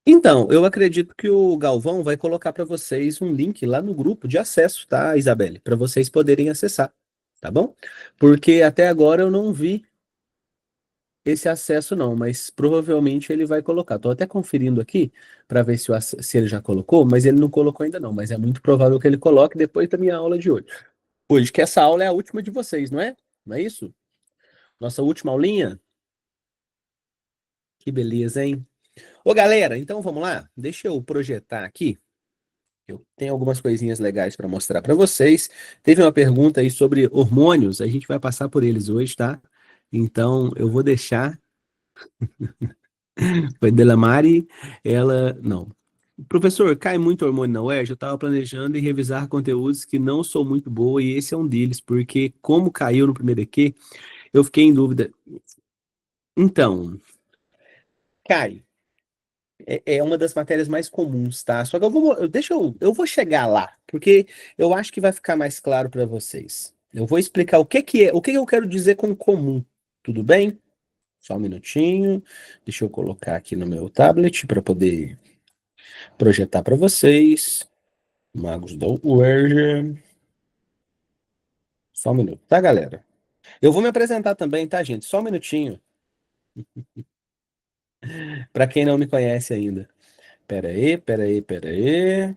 Então, eu acredito que o Galvão vai colocar para vocês um link lá no grupo de acesso, tá, Isabelle? Para vocês poderem acessar, tá bom? Porque até agora eu não vi esse acesso não, mas provavelmente ele vai colocar. Tô até conferindo aqui para ver se ele já colocou, mas ele não colocou ainda não, mas é muito provável que ele coloque depois da minha aula de hoje. Hoje, que essa aula é a última de vocês, não é? Não é isso? Nossa última aulinha? Que beleza, hein? Ô, galera, então vamos lá? Deixa eu projetar aqui. Eu tenho algumas coisinhas legais para mostrar para vocês. Teve uma pergunta aí sobre hormônios, a gente vai passar por eles hoje, tá? Então, eu vou deixar. Foi Delamare, ela. Não. Professor, cai muito hormônio na UERJ? Eu estava planejando em revisar conteúdos que não sou muito boa e esse é um deles, porque como caiu no primeiro EQ, eu fiquei em dúvida. Então, cai. É uma das matérias mais comuns, tá? Só que eu vou chegar lá, porque eu acho que vai ficar mais claro para vocês. Eu vou explicar o que eu quero dizer com comum, tudo bem? Só um minutinho. Deixa eu colocar aqui no meu tablet para poder projetar para vocês. Magos da UERJ. Só um minuto, tá, galera? Eu vou me apresentar também, tá, gente? Só um minutinho, para quem não me conhece ainda. Pera aí, pera aí, pera aí.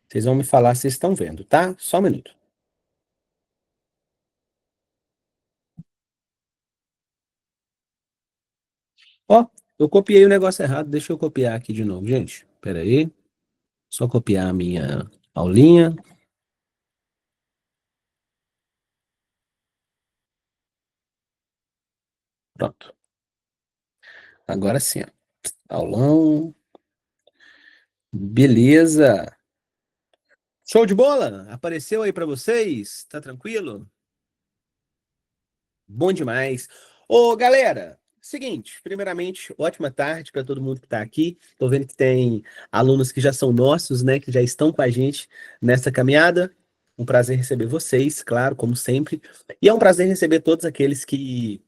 Vocês vão me falar se estão vendo, tá? Só um minuto. Ó, eu copiei o negócio errado. Deixa eu copiar aqui de novo, gente. Pera aí. Só copiar a minha aulinha. Pronto. Agora sim, ó. Aulão. Beleza. Show de bola? Apareceu aí pra vocês? Tá tranquilo? Bom demais. Ô, galera, seguinte, primeiramente, ótima tarde para todo mundo que está aqui. Tô vendo que tem alunos que já são nossos, né, que já estão com a gente nessa caminhada. Um prazer receber vocês, claro, como sempre. E é um prazer receber todos aqueles que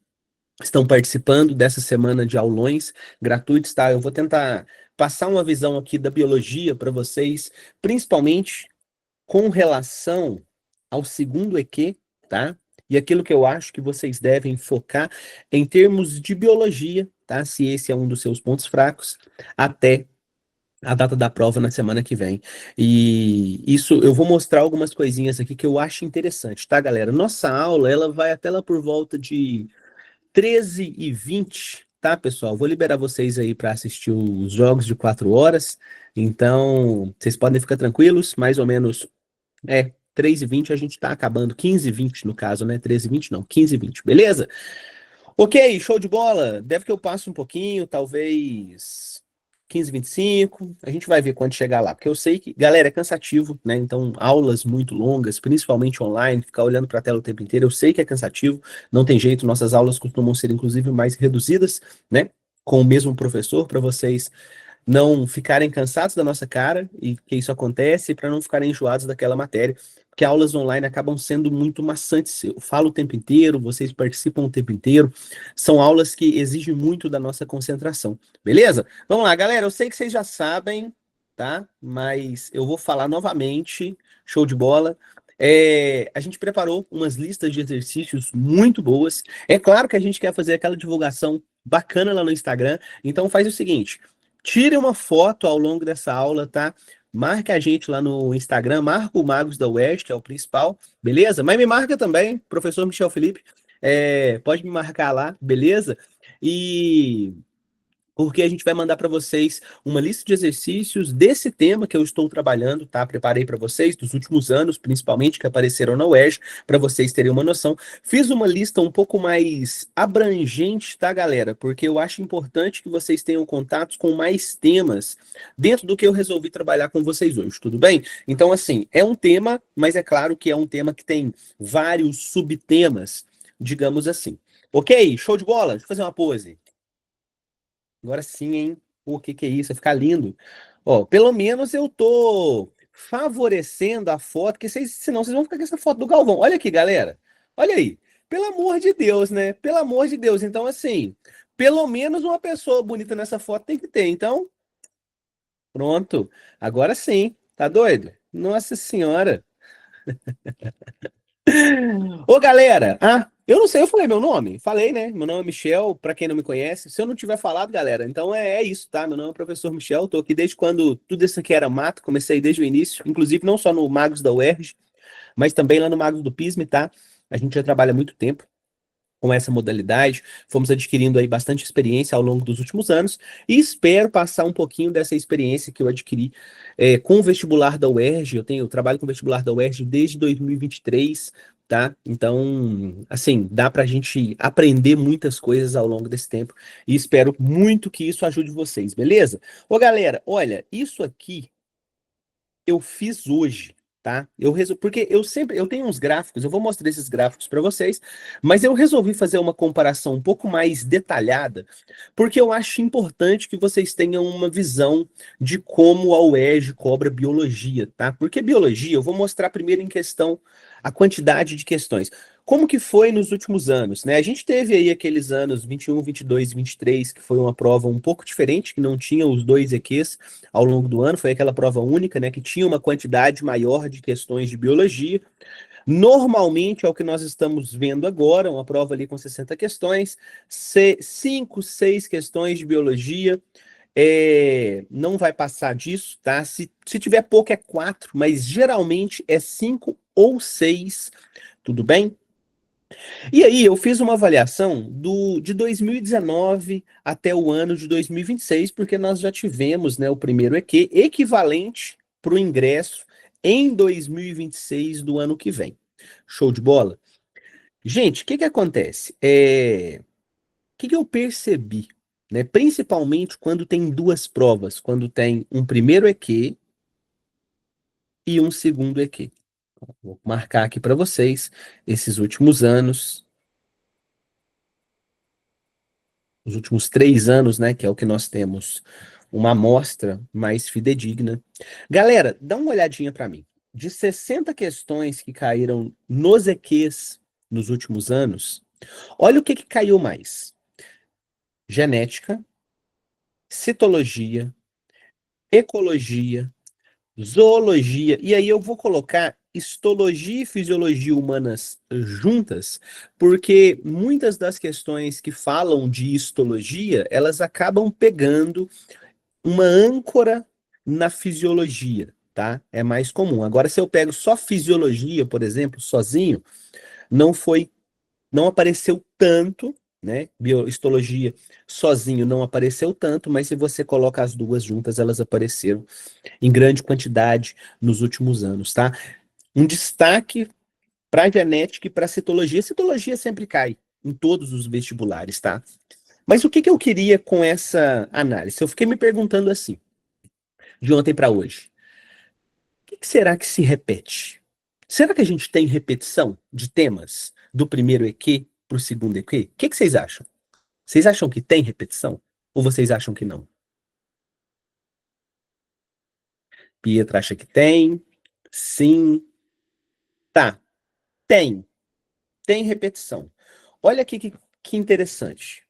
estão participando dessa semana de aulões gratuitos, tá? Eu vou tentar passar uma visão aqui da biologia para vocês, principalmente com relação ao segundo EQ, tá? E aquilo que eu acho que vocês devem focar em termos de biologia, tá? Se esse é um dos seus pontos fracos, até a data da prova na semana que vem. E isso eu vou mostrar algumas coisinhas aqui que eu acho interessante, tá, galera? Nossa aula, ela vai até lá por volta de 13h20, tá, pessoal? Vou liberar vocês aí para assistir os jogos de 4 horas. Então, vocês podem ficar tranquilos, mais ou menos 3h20 a gente tá acabando, 15h20 no caso, né? 13h20 não, 15h20, beleza? Ok, show de bola. Deve que eu passo um pouquinho, talvez 15h25. A gente vai ver quando chegar lá, porque eu sei que, galera, é cansativo, né? Então, aulas muito longas, principalmente online, ficar olhando para a tela o tempo inteiro, eu sei que é cansativo, não tem jeito, nossas aulas costumam ser inclusive mais reduzidas, né? Com o mesmo professor, para vocês não ficarem cansados da nossa cara e que isso acontece para não ficarem enjoados daquela matéria, porque aulas online acabam sendo muito maçantes. Eu falo o tempo inteiro, vocês participam o tempo inteiro, são aulas que exigem muito da nossa concentração, beleza? Vamos lá, galera, eu sei que vocês já sabem, tá? Mas eu vou falar novamente, show de bola. A gente preparou umas listas de exercícios muito boas. É claro que a gente quer fazer aquela divulgação bacana lá no Instagram, então faz o seguinte: tire uma foto ao longo dessa aula, tá? Marque a gente lá no Instagram, marca o Magos da West, que é o principal, beleza? Mas me marca também, professor Michel Felipe, pode me marcar lá, beleza? E porque a gente vai mandar para vocês uma lista de exercícios desse tema que eu estou trabalhando, tá? Preparei para vocês dos últimos anos, principalmente que apareceram na UERJ, para vocês terem uma noção. Fiz uma lista um pouco mais abrangente, tá, galera? Porque eu acho importante que vocês tenham contatos com mais temas dentro do que eu resolvi trabalhar com vocês hoje, tudo bem? Então, assim, é um tema, mas é claro que é um tema que tem vários subtemas, digamos assim. Ok? Show de bola? Deixa eu fazer uma pose. Agora sim, hein? Pô, que é isso? Vai ficar lindo. Ó, pelo menos eu tô favorecendo a foto, porque senão vocês vão ficar com essa foto do Galvão. Olha aqui, galera. Olha aí. Pelo amor de Deus, né? Pelo amor de Deus. Então, assim, Pelo menos uma pessoa bonita nessa foto tem que ter. Então, pronto. Agora sim. Tá doido? Nossa Senhora. Ô, galera. Ah, eu não sei, eu falei meu nome? Falei, né? Meu nome é Michel, pra quem não me conhece. Se eu não tiver falado, galera, então é isso, tá? Meu nome é professor Michel. Tô aqui desde quando tudo isso aqui era mato. Comecei desde o início. Inclusive, não só no Magos da UERJ, mas também lá no Magos do PISME, tá? A gente já trabalha há muito tempo com essa modalidade, fomos adquirindo aí bastante experiência ao longo dos últimos anos e espero passar um pouquinho dessa experiência que eu adquiri com o vestibular da UERJ. Eu trabalho com o vestibular da UERJ desde 2023, tá? Então, assim, dá pra gente aprender muitas coisas ao longo desse tempo e espero muito que isso ajude vocês, beleza? Ô, galera, olha, isso aqui eu fiz hoje, tá? Porque eu tenho uns gráficos, eu vou mostrar esses gráficos para vocês, mas eu resolvi fazer uma comparação um pouco mais detalhada, porque eu acho importante que vocês tenham uma visão de como a UERJ cobra biologia, tá? Porque biologia, eu vou mostrar primeiro em questão a quantidade de questões. Como que foi nos últimos anos, né? A gente teve aí aqueles anos 21, 22 e 23, que foi uma prova um pouco diferente, que não tinha os dois EQs ao longo do ano, foi aquela prova única, né, que tinha uma quantidade maior de questões de biologia. Normalmente é o que nós estamos vendo agora, uma prova ali com 60 questões, 5, 6 questões de biologia, não vai passar disso, tá? Se tiver pouco é 4, mas geralmente é 5 ou 6, tudo bem? E aí, eu fiz uma avaliação de 2019 até o ano de 2026, porque nós já tivemos, né, o primeiro EQ equivalente para o ingresso em 2026 do ano que vem. Show de bola? Gente, o que que acontece? O que que eu percebi, né, principalmente quando tem duas provas, quando tem um primeiro EQ e um segundo EQ. Vou marcar aqui para vocês esses últimos anos. Os últimos 3 anos, né, que é o que nós temos uma amostra mais fidedigna. Galera, dá uma olhadinha para mim. De 60 questões que caíram nos EQs nos últimos anos, olha o que que caiu mais: genética, citologia, ecologia, zoologia, e aí eu vou colocar histologia e fisiologia humanas juntas, porque muitas das questões que falam de histologia, elas acabam pegando uma âncora na fisiologia, tá? É mais comum. Agora, se eu pego só fisiologia, por exemplo, sozinho, não foi, não apareceu tanto, né? Biohistologia sozinho não apareceu tanto, mas se você coloca as duas juntas, elas apareceram em grande quantidade nos últimos anos, tá? Um destaque para genética e para citologia. Citologia sempre cai em todos os vestibulares, tá? Mas o que que eu queria com essa análise? Eu fiquei me perguntando assim, de ontem para hoje. O que será que se repete? Será que a gente tem repetição de temas do primeiro EQ para o segundo EQ? O que vocês acham? Vocês acham que tem repetição? Ou vocês acham que não? Pietra acha que tem. Sim. Tá. Tem. Tem repetição. Olha aqui que interessante.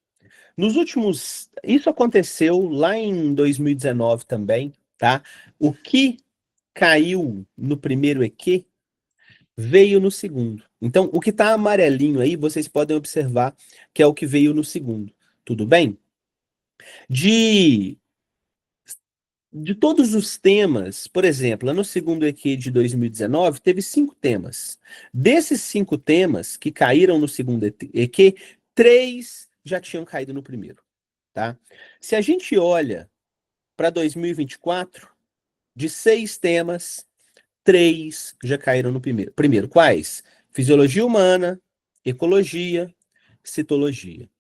Nos últimos. Isso aconteceu lá em 2019 também, tá? O que caiu no primeiro EQ veio no segundo. Então, o que está amarelinho aí, vocês podem observar que é o que veio no segundo. Tudo bem? De, de todos os temas, por exemplo, lá no segundo EQ de 2019, teve 5 temas. Desses 5 temas que caíram no segundo EQ, 3 já tinham caído no primeiro, tá? Se a gente olha para 2024, de 6 temas, 3 já caíram no primeiro. Primeiro, quais? Fisiologia humana, ecologia, citologia.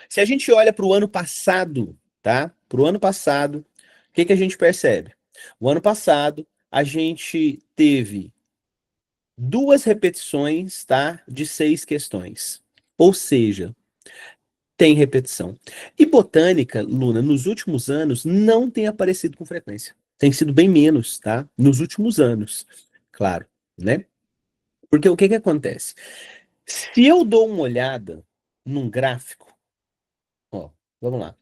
Se a gente olha para o ano passado, tá? Para o ano passado, o que que a gente percebe? O ano passado, a gente teve 2 repetições, tá? De 6 questões. Ou seja, tem repetição. E botânica, Luna, nos últimos anos, não tem aparecido com frequência. Tem sido bem menos, tá? Nos últimos anos, claro, né? Porque o que que acontece? Se eu dou uma olhada num gráfico, ó. Vamos lá.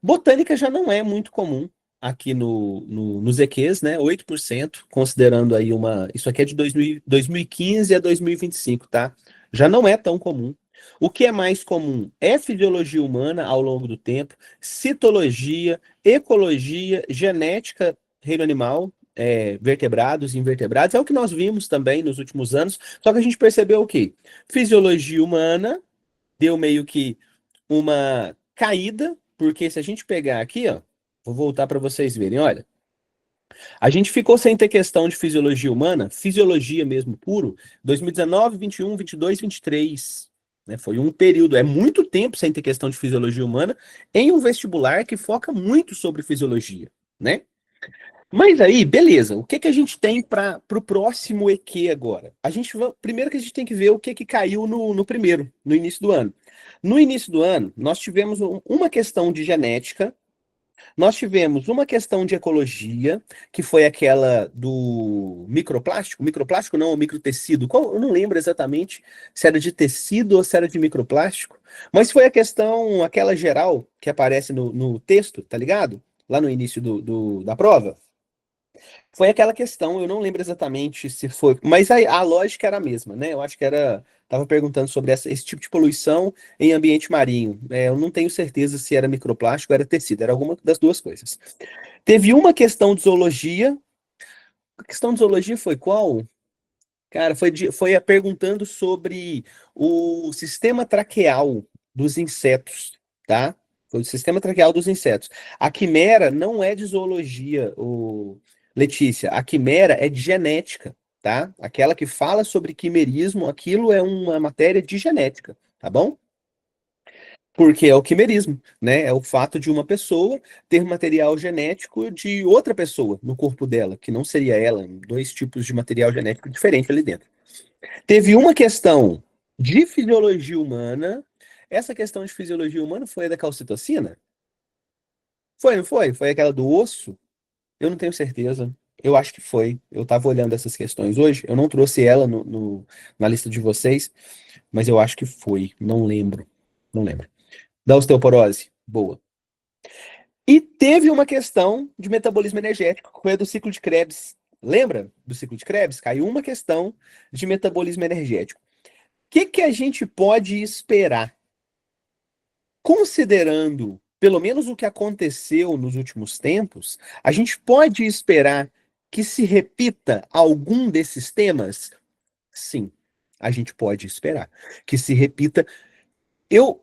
Botânica já não é muito comum aqui nos EQs, né? 8%, considerando aí uma. Isso aqui é de 2015 a 2025, tá? Já não é tão comum. O que é mais comum é fisiologia humana ao longo do tempo, citologia, ecologia, genética, reino animal, vertebrados e invertebrados. É o que nós vimos também nos últimos anos. Só que a gente percebeu o quê? Fisiologia humana deu meio que uma caída, porque se a gente pegar aqui, ó, vou voltar para vocês verem, olha, a gente ficou sem ter questão de fisiologia humana, fisiologia mesmo puro, 2019, 21, 22, 23, né? Foi um período, é muito tempo sem ter questão de fisiologia humana em um vestibular que foca muito sobre fisiologia, né? Mas aí, beleza, o que que a gente tem para o próximo EQ agora? Primeiro que a gente tem que ver o que que caiu no primeiro, no início do ano. No início do ano, nós tivemos uma questão de genética, nós tivemos uma questão de ecologia, que foi aquela do microplástico não, o microtecido, eu não lembro exatamente se era de tecido ou se era de microplástico, mas foi a questão, aquela geral, que aparece no texto, tá ligado? Lá no início da prova. Foi aquela questão, eu não lembro exatamente se foi, mas a lógica era a mesma, né? Eu acho que era, tava perguntando sobre esse tipo de poluição em ambiente marinho. Eu não tenho certeza se era microplástico ou era tecido, era alguma das duas coisas. Teve uma questão de zoologia. A questão de zoologia foi qual? Cara, foi perguntando sobre o sistema traqueal dos insetos, tá? Foi o sistema traqueal dos insetos. A quimera não é de zoologia, Letícia. A quimera é de genética, tá? Aquela que fala sobre quimerismo, aquilo é uma matéria de genética, tá bom? Porque é o quimerismo, né? É o fato de uma pessoa ter material genético de outra pessoa no corpo dela, que não seria ela, dois tipos de material genético diferente ali dentro. Teve uma questão de fisiologia humana. Essa questão de fisiologia humana foi a da calcitocina? Foi, não foi? Foi aquela do osso? Eu não tenho certeza. Eu acho que foi. Eu estava olhando essas questões hoje. Eu não trouxe ela na lista de vocês, mas eu acho que foi. Não lembro. Não lembro. Da osteoporose. Boa. E teve uma questão de metabolismo energético, que foi a do ciclo de Krebs. Lembra do ciclo de Krebs? Caiu uma questão de metabolismo energético. O que que a gente pode esperar? Considerando pelo menos o que aconteceu nos últimos tempos, a gente pode esperar que se repita algum desses temas? Sim, a gente pode esperar que se repita. Eu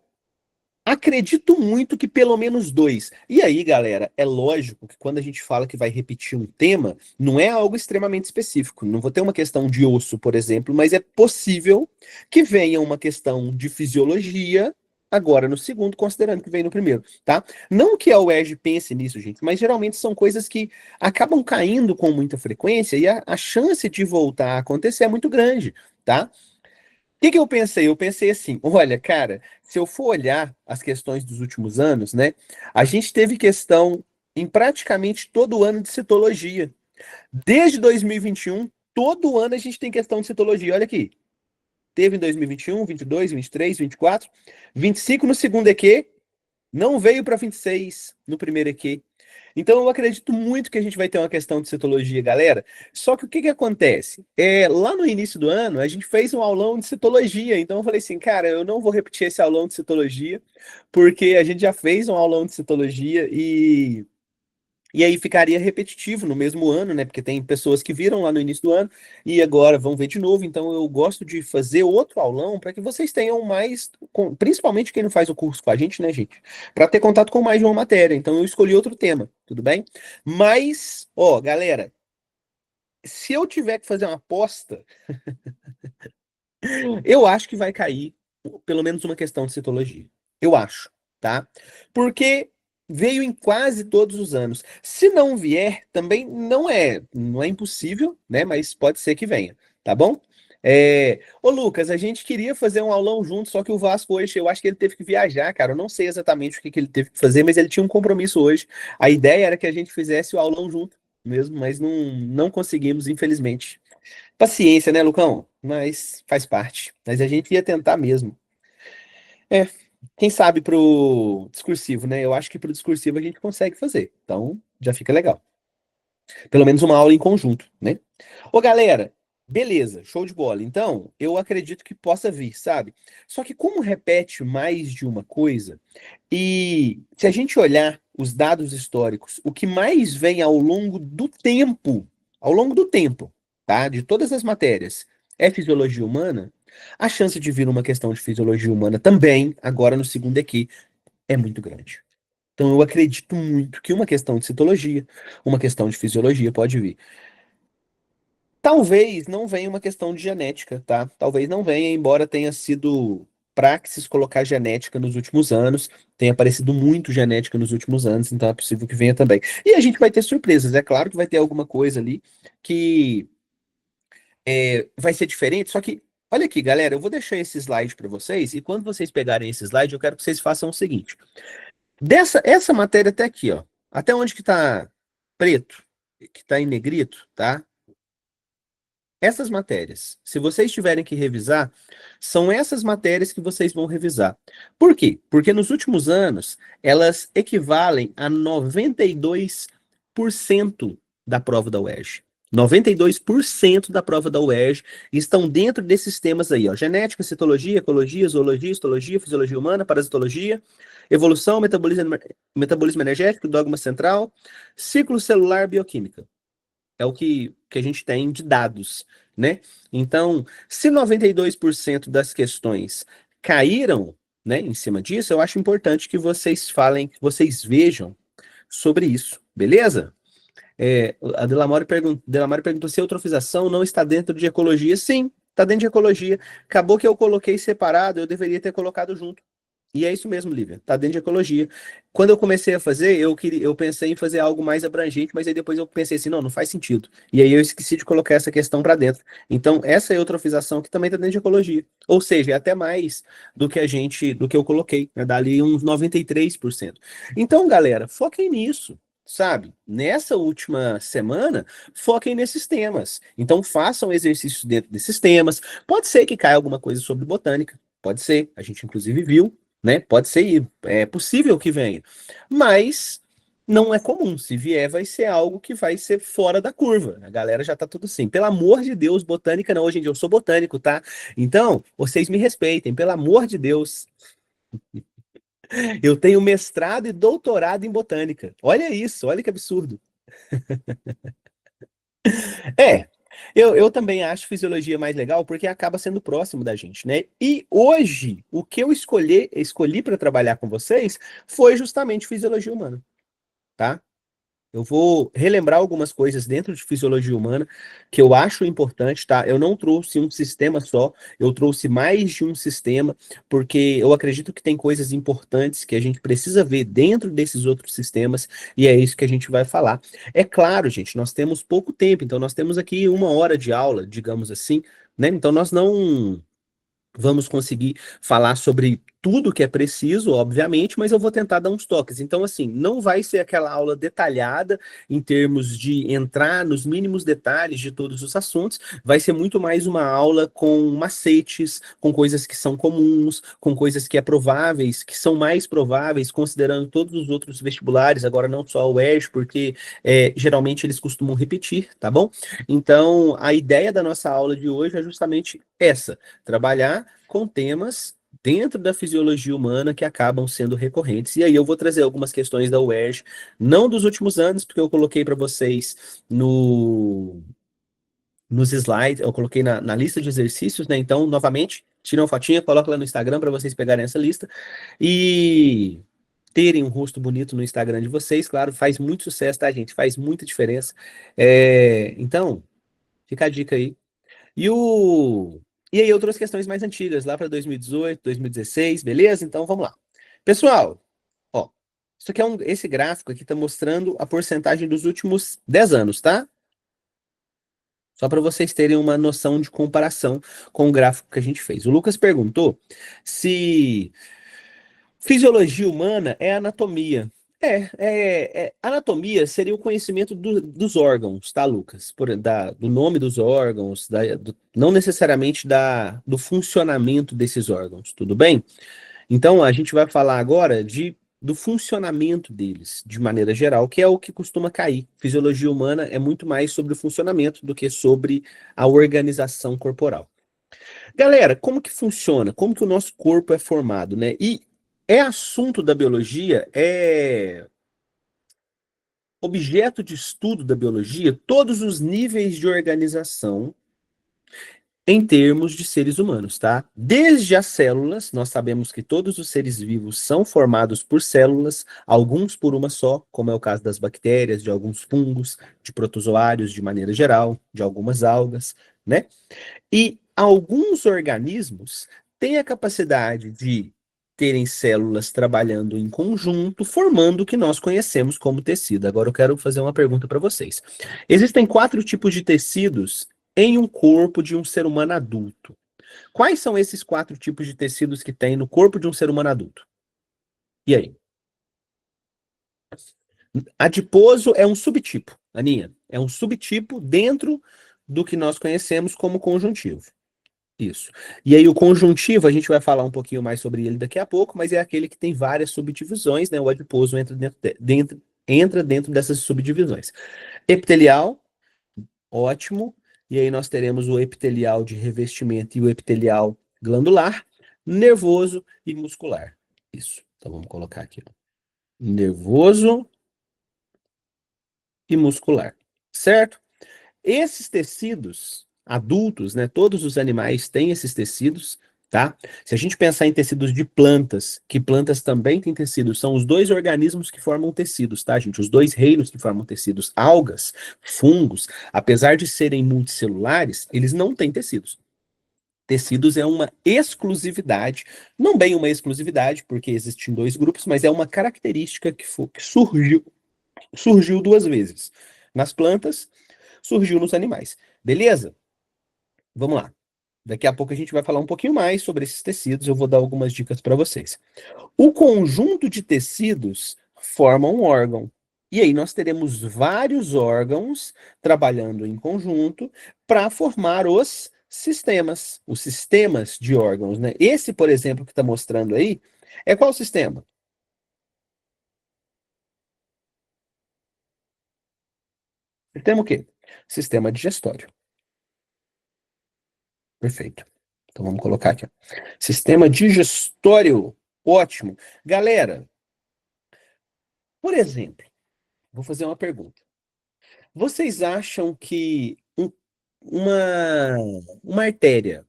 acredito muito que pelo menos dois. E aí, galera, é lógico que quando a gente fala que vai repetir um tema, não é algo extremamente específico. Não vou ter uma questão de osso, por exemplo, mas é possível que venha uma questão de fisiologia agora no segundo, considerando que vem no primeiro, tá? Não que a UERJ pense nisso, gente, mas geralmente são coisas que acabam caindo com muita frequência e a chance de voltar a acontecer é muito grande, tá? Que eu pensei? Eu pensei assim, olha, cara, se eu for olhar as questões dos últimos anos, né, a gente teve questão em praticamente todo ano de citologia. Desde 2021, todo ano a gente tem questão de citologia. Olha aqui, teve em 2021, 22, 23, 24, 25 no segundo EQ, não veio para 26 no primeiro EQ. Então eu acredito muito que a gente vai ter uma questão de citologia, galera. Só que o que que acontece? Lá no início do ano, a gente fez um aulão de citologia. Então eu falei assim, cara, eu não vou repetir esse aulão de citologia, porque a gente já fez um aulão de citologia e aí ficaria repetitivo no mesmo ano, né? Porque tem pessoas que viram lá no início do ano e agora vão ver de novo. Então eu gosto de fazer outro aulão para que vocês tenham mais, principalmente quem não faz o curso com a gente, né, gente? Para ter contato com mais de uma matéria. Então eu escolhi outro tema, tudo bem? Mas, ó, galera, se eu tiver que fazer uma aposta, eu acho que vai cair pelo menos uma questão de citologia. Eu acho, tá? Porque veio em quase todos os anos. Se não vier, também não é impossível, né? Mas pode ser que venha, tá bom? Ô Lucas, a gente queria fazer um aulão junto, só que o Vasco hoje, eu acho que ele teve que viajar, cara. Eu não sei exatamente o que que ele teve que fazer, mas ele tinha um compromisso hoje. A ideia era que a gente fizesse o aulão junto mesmo, mas não conseguimos, infelizmente. Paciência, né, Lucão? Mas faz parte. Mas a gente ia tentar mesmo. É. Quem sabe pro discursivo, né? Eu acho que pro discursivo a gente consegue fazer. Então, já fica legal. Pelo menos uma aula em conjunto, né? Ô, galera, beleza, show de bola. Então, eu acredito que possa vir, sabe? Só que como repete mais de uma coisa, e se a gente olhar os dados históricos, o que mais vem ao longo do tempo, tá? De todas as matérias, é fisiologia humana, a chance de vir uma questão de fisiologia humana também, agora no segundo EQ, é muito grande. Então, eu acredito muito que uma questão de citologia, uma questão de fisiologia pode vir. Talvez não venha uma questão de genética, tá? Talvez não venha, embora tenha sido praxis colocar genética nos últimos anos, tenha aparecido muito genética nos últimos anos, então é possível que venha também. E a gente vai ter surpresas, é claro que vai ter alguma coisa ali que vai ser diferente, só que, olha aqui, galera, eu vou deixar esse slide para vocês, e quando vocês pegarem esse slide, eu quero que vocês façam o seguinte. Essa matéria até aqui, ó, até onde que tá preto, que tá em negrito, tá? Essas matérias, se vocês tiverem que revisar, são essas matérias que vocês vão revisar. Por quê? Porque nos últimos anos, elas equivalem a 92% da prova da UERJ. 92% da prova da UERJ estão dentro desses temas aí, ó. Genética, citologia, ecologia, zoologia, histologia, fisiologia humana, parasitologia, evolução, metabolismo energético, dogma central, ciclo celular, bioquímica. É o que a gente tem de dados, né? Então, se 92% das questões caíram, né, em cima disso, eu acho importante que vocês falem, que vocês vejam sobre isso, beleza? A Delamore perguntou se a eutrofização não está dentro de ecologia. Sim, está dentro de ecologia. Acabou que eu coloquei separado, eu deveria ter colocado junto. E é isso mesmo, Lívia. Tá dentro de ecologia. Quando eu comecei a fazer, eu pensei em fazer algo mais abrangente, mas aí depois eu pensei assim, não faz sentido. E aí eu esqueci de colocar essa questão para dentro. Então, essa eutrofização que também tá dentro de ecologia. Ou seja, é até mais do que eu coloquei, né? Dá ali uns 93%. Então, galera, foquem nisso. Sabe, nessa última semana, foquem nesses temas. Então, façam exercícios dentro desses temas. Pode ser que caia alguma coisa sobre botânica. Pode ser. A gente, inclusive, viu, né? Pode ser, é possível que venha, mas não é comum. Se vier, vai ser algo que vai ser fora da curva. A galera já tá tudo assim. Pelo amor de Deus, botânica não. Hoje em dia eu sou botânico, tá? Então, vocês me respeitem, pelo amor de Deus. Eu tenho mestrado e doutorado em botânica. Olha isso, olha que absurdo. É, eu também acho fisiologia mais legal porque acaba sendo próximo da gente, né? E hoje, o que eu escolhi para trabalhar com vocês foi justamente fisiologia humana, tá? Eu vou relembrar algumas coisas dentro de fisiologia humana que eu acho importante, tá? Eu não trouxe um sistema só, eu trouxe mais de um sistema, porque eu acredito que tem coisas importantes que a gente precisa ver dentro desses outros sistemas, e é isso que a gente vai falar. É claro, gente, nós temos pouco tempo, então nós temos aqui uma hora de aula, digamos assim, né? Então nós não vamos conseguir falar sobre tudo que é preciso, obviamente, mas eu vou tentar dar uns toques. Então, assim, não vai ser aquela aula detalhada em termos de entrar nos mínimos detalhes de todos os assuntos, vai ser muito mais uma aula com macetes, com coisas que são comuns, com coisas que é prováveis, que são mais prováveis, considerando todos os outros vestibulares, agora não só o UERJ, porque geralmente eles costumam repetir, tá bom? Então, a ideia da nossa aula de hoje é justamente essa: trabalhar com temas dentro da fisiologia humana que acabam sendo recorrentes. E aí eu vou trazer algumas questões da UERJ, não dos últimos anos, porque eu coloquei para vocês nos slides, eu coloquei na lista de exercícios, né? Então, novamente, tira uma fotinha, coloca lá no Instagram para vocês pegarem essa lista e terem um rosto bonito no Instagram de vocês, claro, faz muito sucesso, tá, gente? Faz muita diferença. Então, fica a dica aí. E o e aí outras questões mais antigas, lá para 2018, 2016, beleza? Então vamos lá. Pessoal, ó, isso aqui esse gráfico aqui está mostrando a porcentagem dos últimos 10 anos, tá? Só para vocês terem uma noção de comparação com o gráfico que a gente fez. O Lucas perguntou se fisiologia humana é anatomia. Anatomia seria o conhecimento dos órgãos, tá, Lucas? Do nome dos órgãos, não necessariamente do funcionamento desses órgãos, tudo bem? Então, a gente vai falar agora do funcionamento deles, de maneira geral, que é o que costuma cair. Fisiologia humana é muito mais sobre o funcionamento do que sobre a organização corporal. Galera, como que funciona? Como que o nosso corpo é formado, né? E é assunto da biologia, é objeto de estudo da biologia, todos os níveis de organização em termos de seres humanos, tá? Desde as células, nós sabemos que todos os seres vivos são formados por células, alguns por uma só, como é o caso das bactérias, de alguns fungos, de protozoários de maneira geral, de algumas algas, né? E alguns organismos têm a capacidade de terem células trabalhando em conjunto, formando o que nós conhecemos como tecido. Agora eu quero fazer uma pergunta para vocês. Existem quatro tipos de tecidos em um corpo de um ser humano adulto. Quais são esses quatro tipos de tecidos que tem no corpo de um ser humano adulto? E aí? Adiposo é um subtipo, Aninha. É um subtipo dentro do que nós conhecemos como conjuntivo. Isso. E aí o conjuntivo, a gente vai falar um pouquinho mais sobre ele daqui a pouco, mas é aquele que tem várias subdivisões, né? O adiposo entra dentro dessas subdivisões. Epitelial, ótimo. E aí nós teremos o epitelial de revestimento e o epitelial glandular, nervoso e muscular. Isso. Então vamos colocar aqui. Nervoso e muscular. Certo? Esses tecidos adultos, né? Todos os animais têm esses tecidos, tá? Se a gente pensar em tecidos de plantas, que plantas também têm tecidos, são os dois organismos que formam tecidos, tá, gente? Os dois reinos que formam tecidos, algas, fungos, apesar de serem multicelulares, eles não têm tecidos. Tecidos é uma exclusividade, não bem uma exclusividade, porque existem dois grupos, mas é uma característica que surgiu duas vezes. Nas plantas, surgiu nos animais. Beleza? Vamos lá. Daqui a pouco a gente vai falar um pouquinho mais sobre esses tecidos, eu vou dar algumas dicas para vocês. O conjunto de tecidos forma um órgão. E aí nós teremos vários órgãos trabalhando em conjunto para formar os sistemas de órgãos, né? Esse, por exemplo, que está mostrando aí, é qual sistema? Sistema o quê? Sistema digestório. Perfeito. Então vamos colocar aqui. Ó. Sistema digestório. Ótimo. Galera, por exemplo, vou fazer uma pergunta. Vocês acham que uma, uma artéria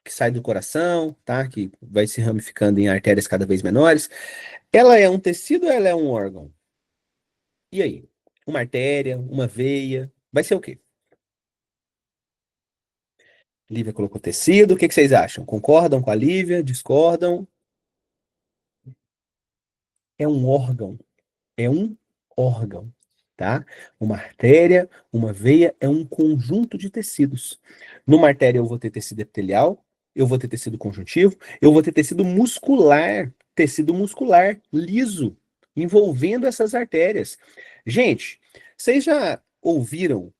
que sai do coração, tá? Que vai se ramificando em artérias cada vez menores, ela é um tecido ou ela é um órgão? E aí? Uma artéria, uma veia, vai ser o quê? Lívia colocou tecido, o que que vocês acham? Concordam com a Lívia? Discordam? É um órgão. É um órgão, tá? Uma artéria, uma veia é um conjunto de tecidos. Numa artéria eu vou ter tecido epitelial, eu vou ter tecido conjuntivo, eu vou ter tecido muscular liso, envolvendo essas artérias. Gente, vocês já ouviram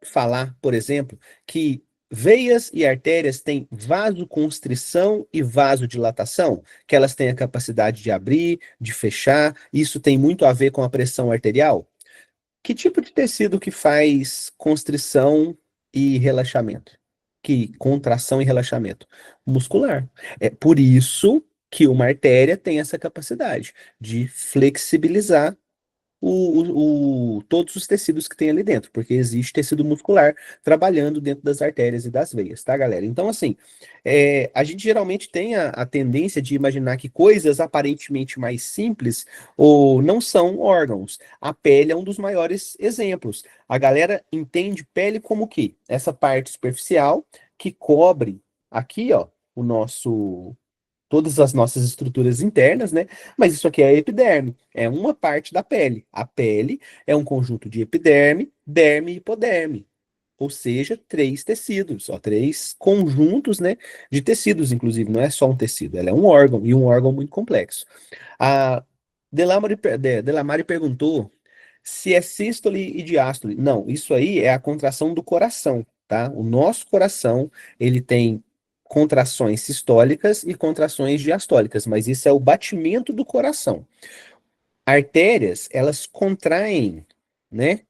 falar, por exemplo, que veias e artérias têm vasoconstrição e vasodilatação, que elas têm a capacidade de abrir, de fechar, isso tem muito a ver com a pressão arterial? Que tipo de tecido que faz constrição e relaxamento? Que contração e relaxamento? Muscular. É por isso que uma artéria tem essa capacidade de flexibilizar todos os tecidos que tem ali dentro, porque existe tecido muscular trabalhando dentro das artérias e das veias, tá, galera? Então, assim, a gente geralmente tem a tendência de imaginar que coisas aparentemente mais simples ou não são órgãos. A pele é um dos maiores exemplos. A galera entende pele como que essa parte superficial que cobre aqui, ó, o nosso todas as nossas estruturas internas, né? Mas isso aqui é a epiderme, é uma parte da pele. A pele é um conjunto de epiderme, derme e hipoderme. Ou seja, três tecidos, ó, três conjuntos, né, de tecidos, inclusive, não é só um tecido, ela é um órgão, e um órgão muito complexo. A Delamare perguntou se é sístole e diástole. Não, isso aí é a contração do coração, tá? O nosso coração, ele tem contrações sistólicas e contrações diastólicas, mas isso é o batimento do coração. Artérias, elas contraem, né,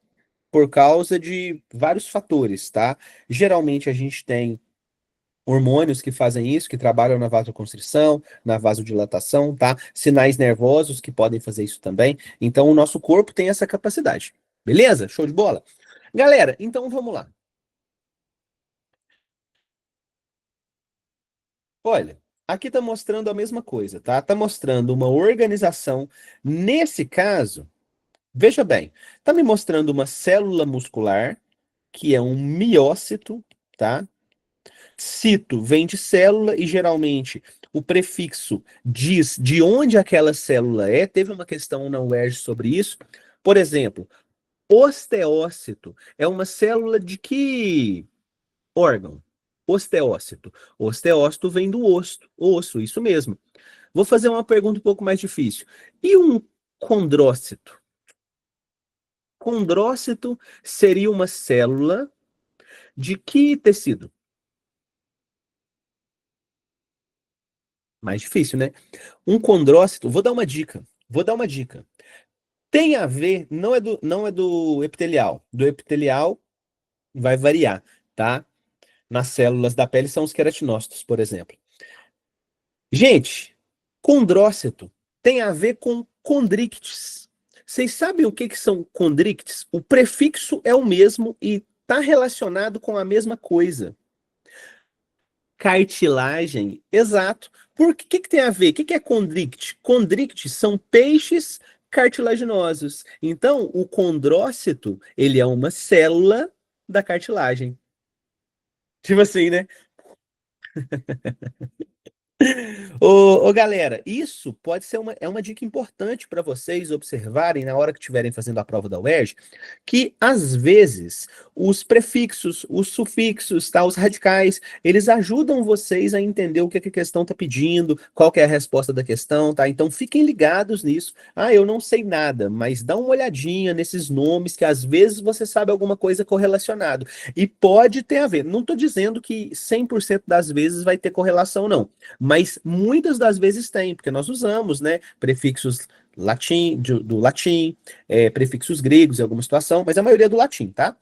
por causa de vários fatores, tá? Geralmente a gente tem hormônios que fazem isso, que trabalham na vasoconstrição, na vasodilatação, tá? Sinais nervosos que podem fazer isso também. Então, o nosso corpo tem essa capacidade. Beleza? Show de bola? Galera, então vamos lá. Olha, aqui está mostrando a mesma coisa, tá? Está mostrando uma organização. Nesse caso, veja bem, está me mostrando uma célula muscular, que é um miócito, tá? Cito vem de célula e geralmente o prefixo diz de onde aquela célula é. Teve uma questão na UERJ sobre isso. Por exemplo, osteócito é uma célula de que órgão? Osteócito. Osteócito vem do osso, isso mesmo. Vou fazer uma pergunta um pouco mais difícil. E um condrócito? Condrócito seria uma célula de que tecido? Mais difícil, né? Um condrócito, vou dar uma dica. Vou dar uma dica. Tem a ver, não é do epitelial. Do epitelial vai variar, tá? Nas células da pele são os queratinócitos, por exemplo. Gente, condrócito tem a ver com condrictes. Vocês sabem o que que são condrictes? O prefixo é o mesmo e está relacionado com a mesma coisa. Cartilagem, exato. Por que tem a ver? O que é condricte? Condrictes são peixes cartilaginosos. Então, o condrócito, ele é uma célula da cartilagem. Tipo assim, né? Galera, isso pode ser uma dica importante para vocês observarem na hora que estiverem fazendo a prova da UERJ, que às vezes os prefixos, os sufixos, tá, os radicais, eles ajudam vocês a entender o que a questão está pedindo, qual que é a resposta da questão, tá? Então fiquem ligados nisso. Ah, eu não sei nada, mas dá uma olhadinha nesses nomes que às vezes você sabe alguma coisa correlacionado. E pode ter a ver. Não estou dizendo que 100% das vezes vai ter correlação, não. Mas muitas das vezes tem, porque nós usamos, né, prefixos latim, do latim, prefixos gregos em alguma situação, mas a maioria é do latim, tá?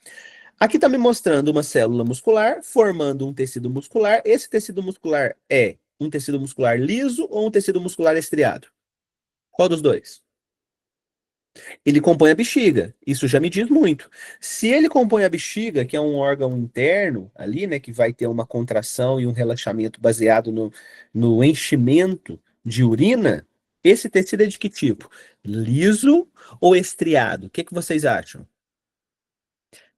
Aqui está me mostrando uma célula muscular formando um tecido muscular. Esse tecido muscular é um tecido muscular liso ou um tecido muscular estriado? Qual dos dois? Ele compõe a bexiga. Isso já me diz muito. Se ele compõe a bexiga, que é um órgão interno ali, né, que vai ter uma contração e um relaxamento baseado no enchimento de urina, esse tecido é de que tipo? Liso ou estriado? O que que vocês acham?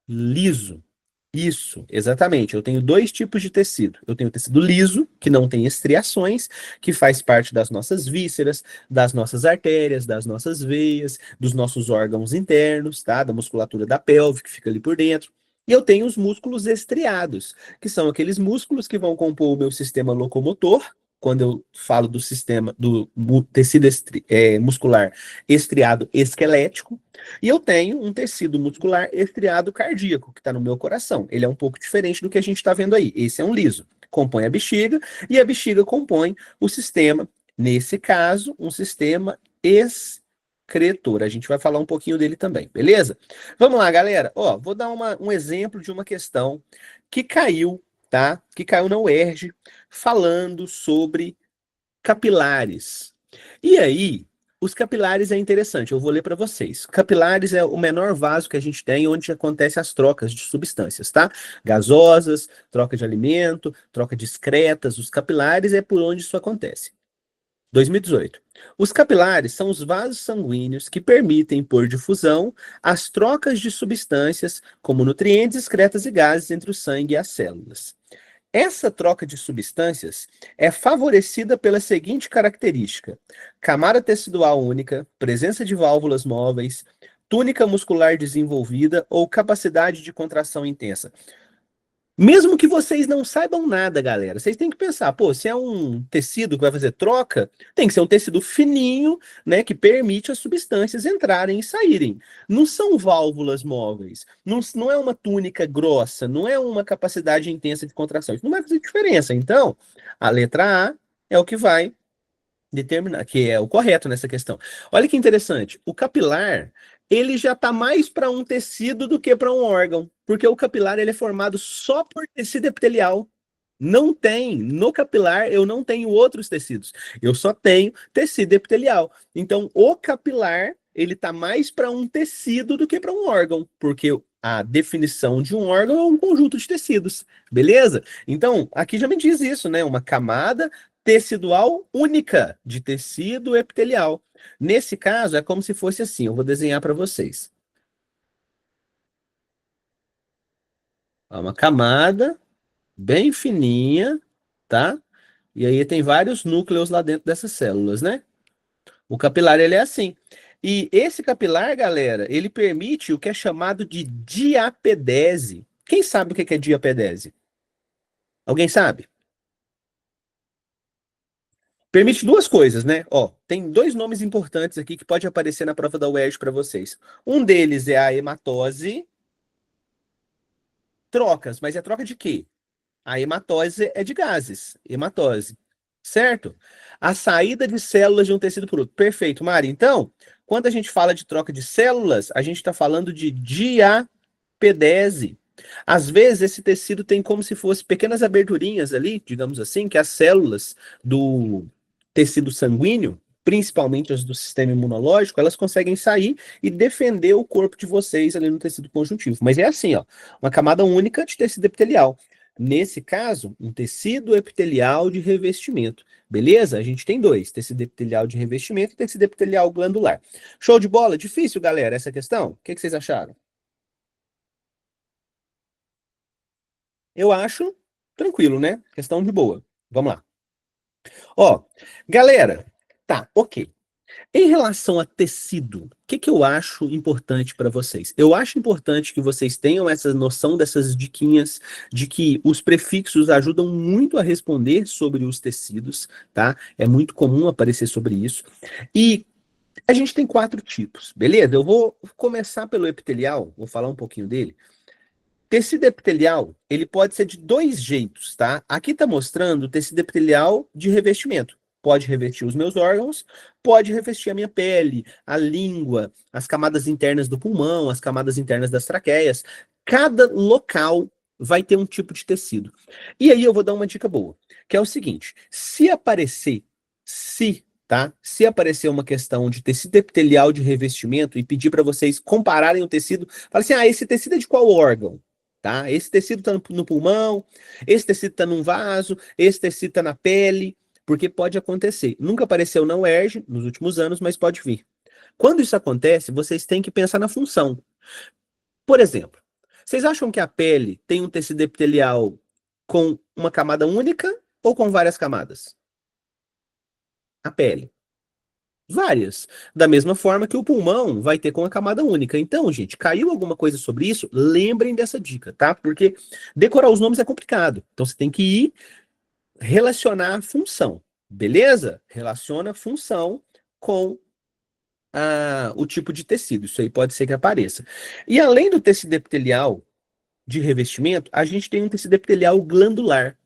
Liso. Isso, exatamente. Eu tenho dois tipos de tecido. Eu tenho o tecido liso, que não tem estriações, que faz parte das nossas vísceras, das nossas artérias, das nossas veias, dos nossos órgãos internos, tá? Da musculatura da pelve, que fica ali por dentro. E eu tenho os músculos estriados, que são aqueles músculos que vão compor o meu sistema locomotor. Quando eu falo do sistema do tecido muscular estriado esquelético, e eu tenho um tecido muscular estriado cardíaco, que está no meu coração. Ele é um pouco diferente do que a gente está vendo aí. Esse é um liso. Compõe a bexiga, e a bexiga compõe o sistema, nesse caso, um sistema excretor. A gente vai falar um pouquinho dele também, beleza? Vamos lá, galera. Ó, vou dar um exemplo de uma questão que caiu, tá? Que caiu na UERJ, falando sobre capilares. E aí, os capilares é interessante, eu vou ler para vocês. Capilares é o menor vaso que a gente tem onde acontecem as trocas de substâncias, tá? Gasosas, troca de alimento, troca de excretas. Os capilares é por onde isso acontece. 2018. Os capilares são os vasos sanguíneos que permitem, por difusão, as trocas de substâncias, como nutrientes, excretas e gases entre o sangue e as células. Essa troca de substâncias é favorecida pela seguinte característica: camada tecidual única, presença de válvulas móveis, túnica muscular desenvolvida ou capacidade de contração intensa. Mesmo que vocês não saibam nada, galera, vocês têm que pensar, pô, se é um tecido que vai fazer troca, tem que ser um tecido fininho, né, que permite as substâncias entrarem e saírem. Não são válvulas móveis, não é uma túnica grossa, não é uma capacidade intensa de contração. Isso não vai fazer diferença. Então, a letra A é o que vai determinar, que é o correto nessa questão. Olha que interessante, o capilar, ele já está mais para um tecido do que para um órgão, porque o capilar ele é formado só por tecido epitelial. Não tem, no capilar eu não tenho outros tecidos, eu só tenho tecido epitelial. Então, o capilar, ele está mais para um tecido do que para um órgão, porque a definição de um órgão é um conjunto de tecidos, beleza? Então, aqui já me diz isso, né? Uma camada tecidual única de tecido epitelial. Nesse caso, é como se fosse assim, eu vou desenhar para vocês. Uma camada bem fininha, tá? E aí tem vários núcleos lá dentro dessas células, né? O capilar, ele é assim. E esse capilar, galera, ele permite o que é chamado de diapedese. Quem sabe o que é diapedese? Alguém sabe? Permite duas coisas, né? Ó, tem dois nomes importantes aqui que pode aparecer na prova da UERJ para vocês. Um deles é a hematose, trocas, mas é troca de quê? A hematose é de gases, hematose, certo? A saída de células de um tecido para outro. Perfeito, Mari. Então, quando a gente fala de troca de células, a gente está falando de diapedese. Às vezes, esse tecido tem como se fosse pequenas aberturinhas ali, digamos assim, que as células do tecido sanguíneo, principalmente as do sistema imunológico, elas conseguem sair e defender o corpo de vocês ali no tecido conjuntivo. Mas é assim, ó, uma camada única de tecido epitelial. Nesse caso, um tecido epitelial de revestimento. Beleza? A gente tem dois: tecido epitelial de revestimento e tecido epitelial glandular. Show de bola? Difícil, galera, essa questão? O que vocês acharam? Eu acho tranquilo, né? Questão de boa. Vamos lá. Ó, galera, tá, ok. Em relação a tecido, o que que eu acho importante para vocês? Eu acho importante que vocês tenham essa noção dessas diquinhas de que os prefixos ajudam muito a responder sobre os tecidos, tá? É muito comum aparecer sobre isso. E a gente tem quatro tipos, beleza? Eu vou começar pelo epitelial, vou falar um pouquinho dele. Tecido epitelial, ele pode ser de dois jeitos, tá? Aqui está mostrando o tecido epitelial de revestimento. Pode revestir os meus órgãos, pode revestir a minha pele, a língua, as camadas internas do pulmão, as camadas internas das traqueias. Cada local vai ter um tipo de tecido. E aí eu vou dar uma dica boa, que é o seguinte: tá? Se aparecer uma questão de tecido epitelial de revestimento e pedir para vocês compararem o tecido, fala assim: ah, esse tecido é de qual órgão? Tá? Esse tecido está no pulmão, esse tecido está num vaso, esse tecido está na pele, porque pode acontecer. Nunca apareceu na UERJ nos últimos anos, mas pode vir. Quando isso acontece, vocês têm que pensar na função. Por exemplo, vocês acham que a pele tem um tecido epitelial com uma camada única ou com várias camadas? A pele. Várias. Da mesma forma que o pulmão vai ter com a camada única. Então, gente, caiu alguma coisa sobre isso? Lembrem dessa dica, tá? Porque decorar os nomes é complicado. Então, você tem que ir relacionar a função. Beleza? Relaciona a função com o tipo de tecido. Isso aí pode ser que apareça. E além do tecido epitelial de revestimento, a gente tem um tecido epitelial glandular.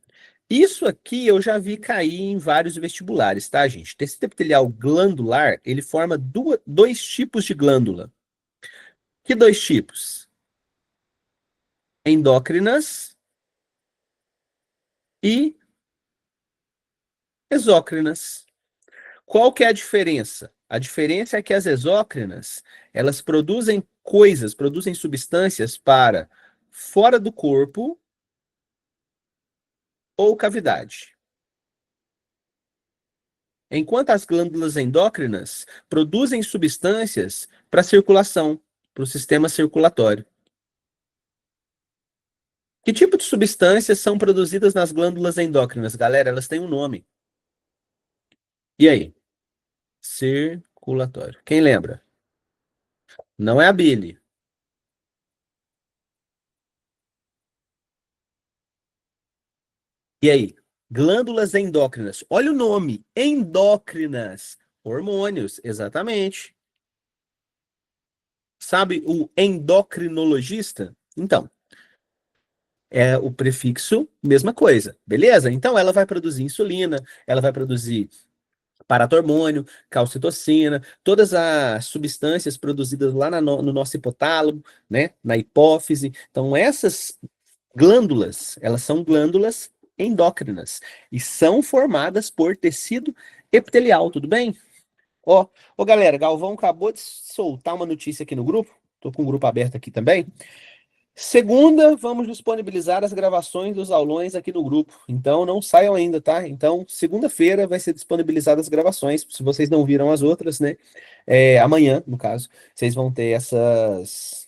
Isso aqui eu já vi cair em vários vestibulares, tá, gente? Tecido epitelial glandular, ele forma dois tipos de glândula. Que dois tipos? Endócrinas e exócrinas. Qual que é a diferença? A diferença é que as exócrinas, elas produzem coisas, produzem substâncias para fora do corpo ou cavidade. Enquanto as glândulas endócrinas produzem substâncias para circulação, para o sistema circulatório. Que tipo de substâncias são produzidas nas glândulas endócrinas, galera? Elas têm um nome. E aí? Circulatório. Quem lembra? Não é a bile. E aí? Glândulas endócrinas. Olha o nome, endócrinas. Hormônios, exatamente. Sabe o endocrinologista? Então, é o prefixo, mesma coisa, beleza? Então, ela vai produzir insulina, ela vai produzir paratormônio, calcitocina, todas as substâncias produzidas lá no nosso hipotálamo, né, na hipófise. Então, essas glândulas, elas são glândulas endócrinas e são formadas por tecido epitelial, tudo bem? Ó, galera, Galvão acabou de soltar uma notícia aqui no grupo, tô com o grupo aberto aqui também. Segunda, vamos disponibilizar as gravações dos aulões aqui no grupo. Então, não saiam ainda, tá? Então, segunda-feira vai ser disponibilizadas as gravações. Se vocês não viram as outras, né? Amanhã, no caso, vocês vão ter essas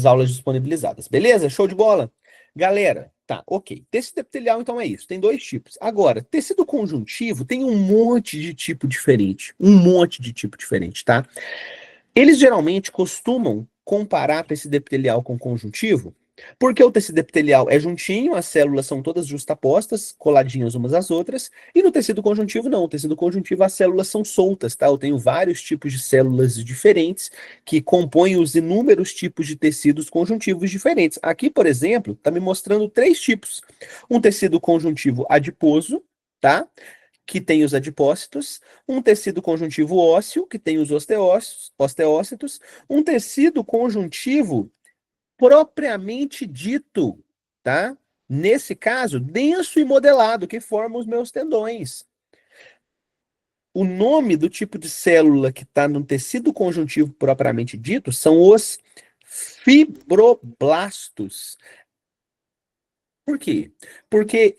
aulas disponibilizadas. Beleza? Show de bola? Galera, tá, ok. Tecido epitelial, então, é isso. Tem dois tipos. Agora, tecido conjuntivo tem um monte de tipo diferente. Um monte de tipo diferente, tá? Eles geralmente costumam comparar tecido epitelial com conjuntivo, porque o tecido epitelial é juntinho, as células são todas justapostas, coladinhas umas às outras, e no tecido conjuntivo não. O tecido conjuntivo as células são soltas, tá? Eu tenho vários tipos de células diferentes que compõem os inúmeros tipos de tecidos conjuntivos diferentes. Aqui, por exemplo, está me mostrando três tipos. Um tecido conjuntivo adiposo, tá? Que tem os adipócitos, um tecido conjuntivo ósseo, que tem os osteócitos, um tecido conjuntivo propriamente dito, tá? Nesse caso, denso e modelado, que forma os meus tendões. O nome do tipo de célula que está no tecido conjuntivo propriamente dito são os fibroblastos. Por quê? Porque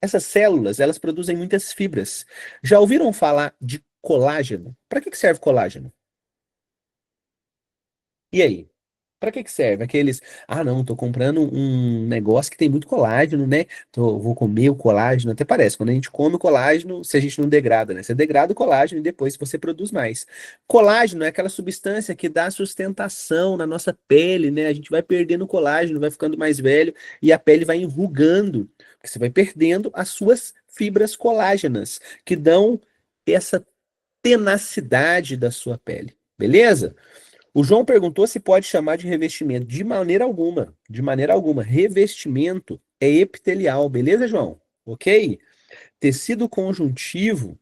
essas células, elas produzem muitas fibras. Já ouviram falar de colágeno? Para que serve colágeno? E aí? Para que serve? Aqueles, não, tô comprando um negócio que tem muito colágeno, né? Vou comer o colágeno, até parece, quando a gente come o colágeno, se a gente não degrada, né? Você degrada o colágeno e depois você produz mais. Colágeno é aquela substância que dá sustentação na nossa pele, né? A gente vai perdendo colágeno, vai ficando mais velho e a pele vai enrugando, porque você vai perdendo as suas fibras colágenas, que dão essa tenacidade da sua pele, beleza? O João perguntou se pode chamar de revestimento. De maneira alguma. De maneira alguma. Revestimento é epitelial, beleza, João? Ok? Tecido conjuntivo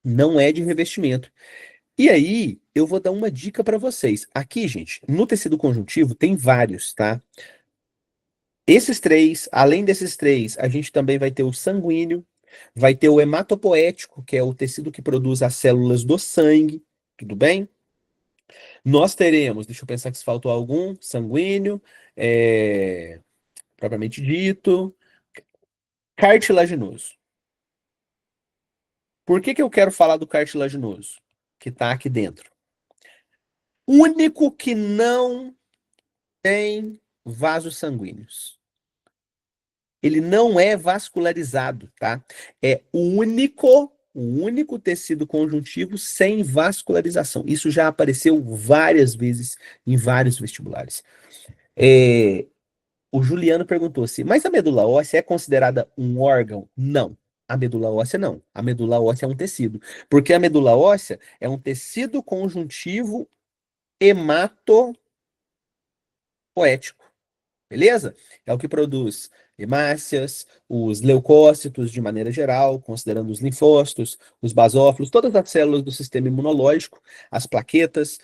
não é de revestimento. E aí, eu vou dar uma dica para vocês. Aqui, gente, no tecido conjuntivo tem vários, tá? Esses três, além desses três, a gente também vai ter o sanguíneo, vai ter o hematopoético, que é o tecido que produz as células do sangue, tudo bem? Nós teremos, deixa eu pensar que se faltou algum, sanguíneo, é, propriamente dito, cartilaginoso. Por que eu quero falar do cartilaginoso? Que está aqui dentro. O único que não tem vasos sanguíneos. Ele não é vascularizado, tá? É o único tecido conjuntivo sem vascularização. Isso já apareceu várias vezes em vários vestibulares. É, O Juliano perguntou se, mas a medula óssea é considerada um órgão? Não. A medula óssea não. A medula óssea é um tecido. Porque a medula óssea é um tecido conjuntivo hematopoético. Beleza? É o que produz hemácias, os leucócitos de maneira geral, considerando os linfócitos, os basófilos, todas as células do sistema imunológico, as plaquetas,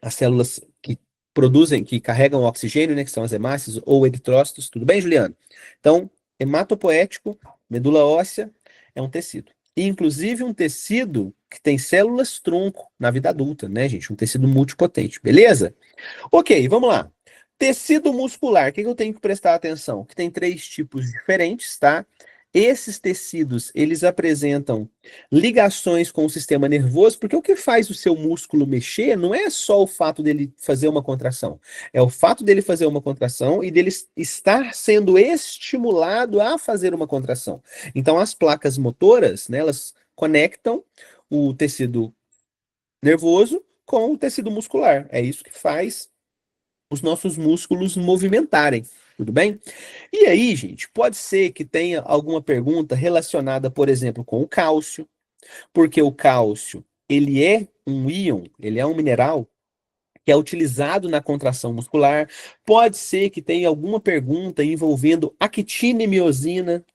as células que produzem, que carregam oxigênio, né, que são as hemácias ou eritrócitos. Tudo bem, Juliano? Então, hematopoético, medula óssea, é um tecido. E, inclusive, um tecido que tem células tronco na vida adulta, né, gente? Um tecido multipotente, beleza? Ok, vamos lá. Tecido muscular, o que eu tenho que prestar atenção? Que tem três tipos diferentes, tá? Esses tecidos, eles apresentam ligações com o sistema nervoso, porque o que faz o seu músculo mexer não é só o fato dele fazer uma contração, é o fato dele fazer uma contração e dele estar sendo estimulado a fazer uma contração. Então, as placas motoras, né, elas conectam o tecido nervoso com o tecido muscular. É isso que faz os nossos músculos movimentarem. Tudo bem? E aí, gente, pode ser que tenha alguma pergunta relacionada, por exemplo, com o cálcio, porque o cálcio, ele é um íon, ele é um mineral que é utilizado na contração muscular. Pode ser que tenha alguma pergunta envolvendo actina e miosina.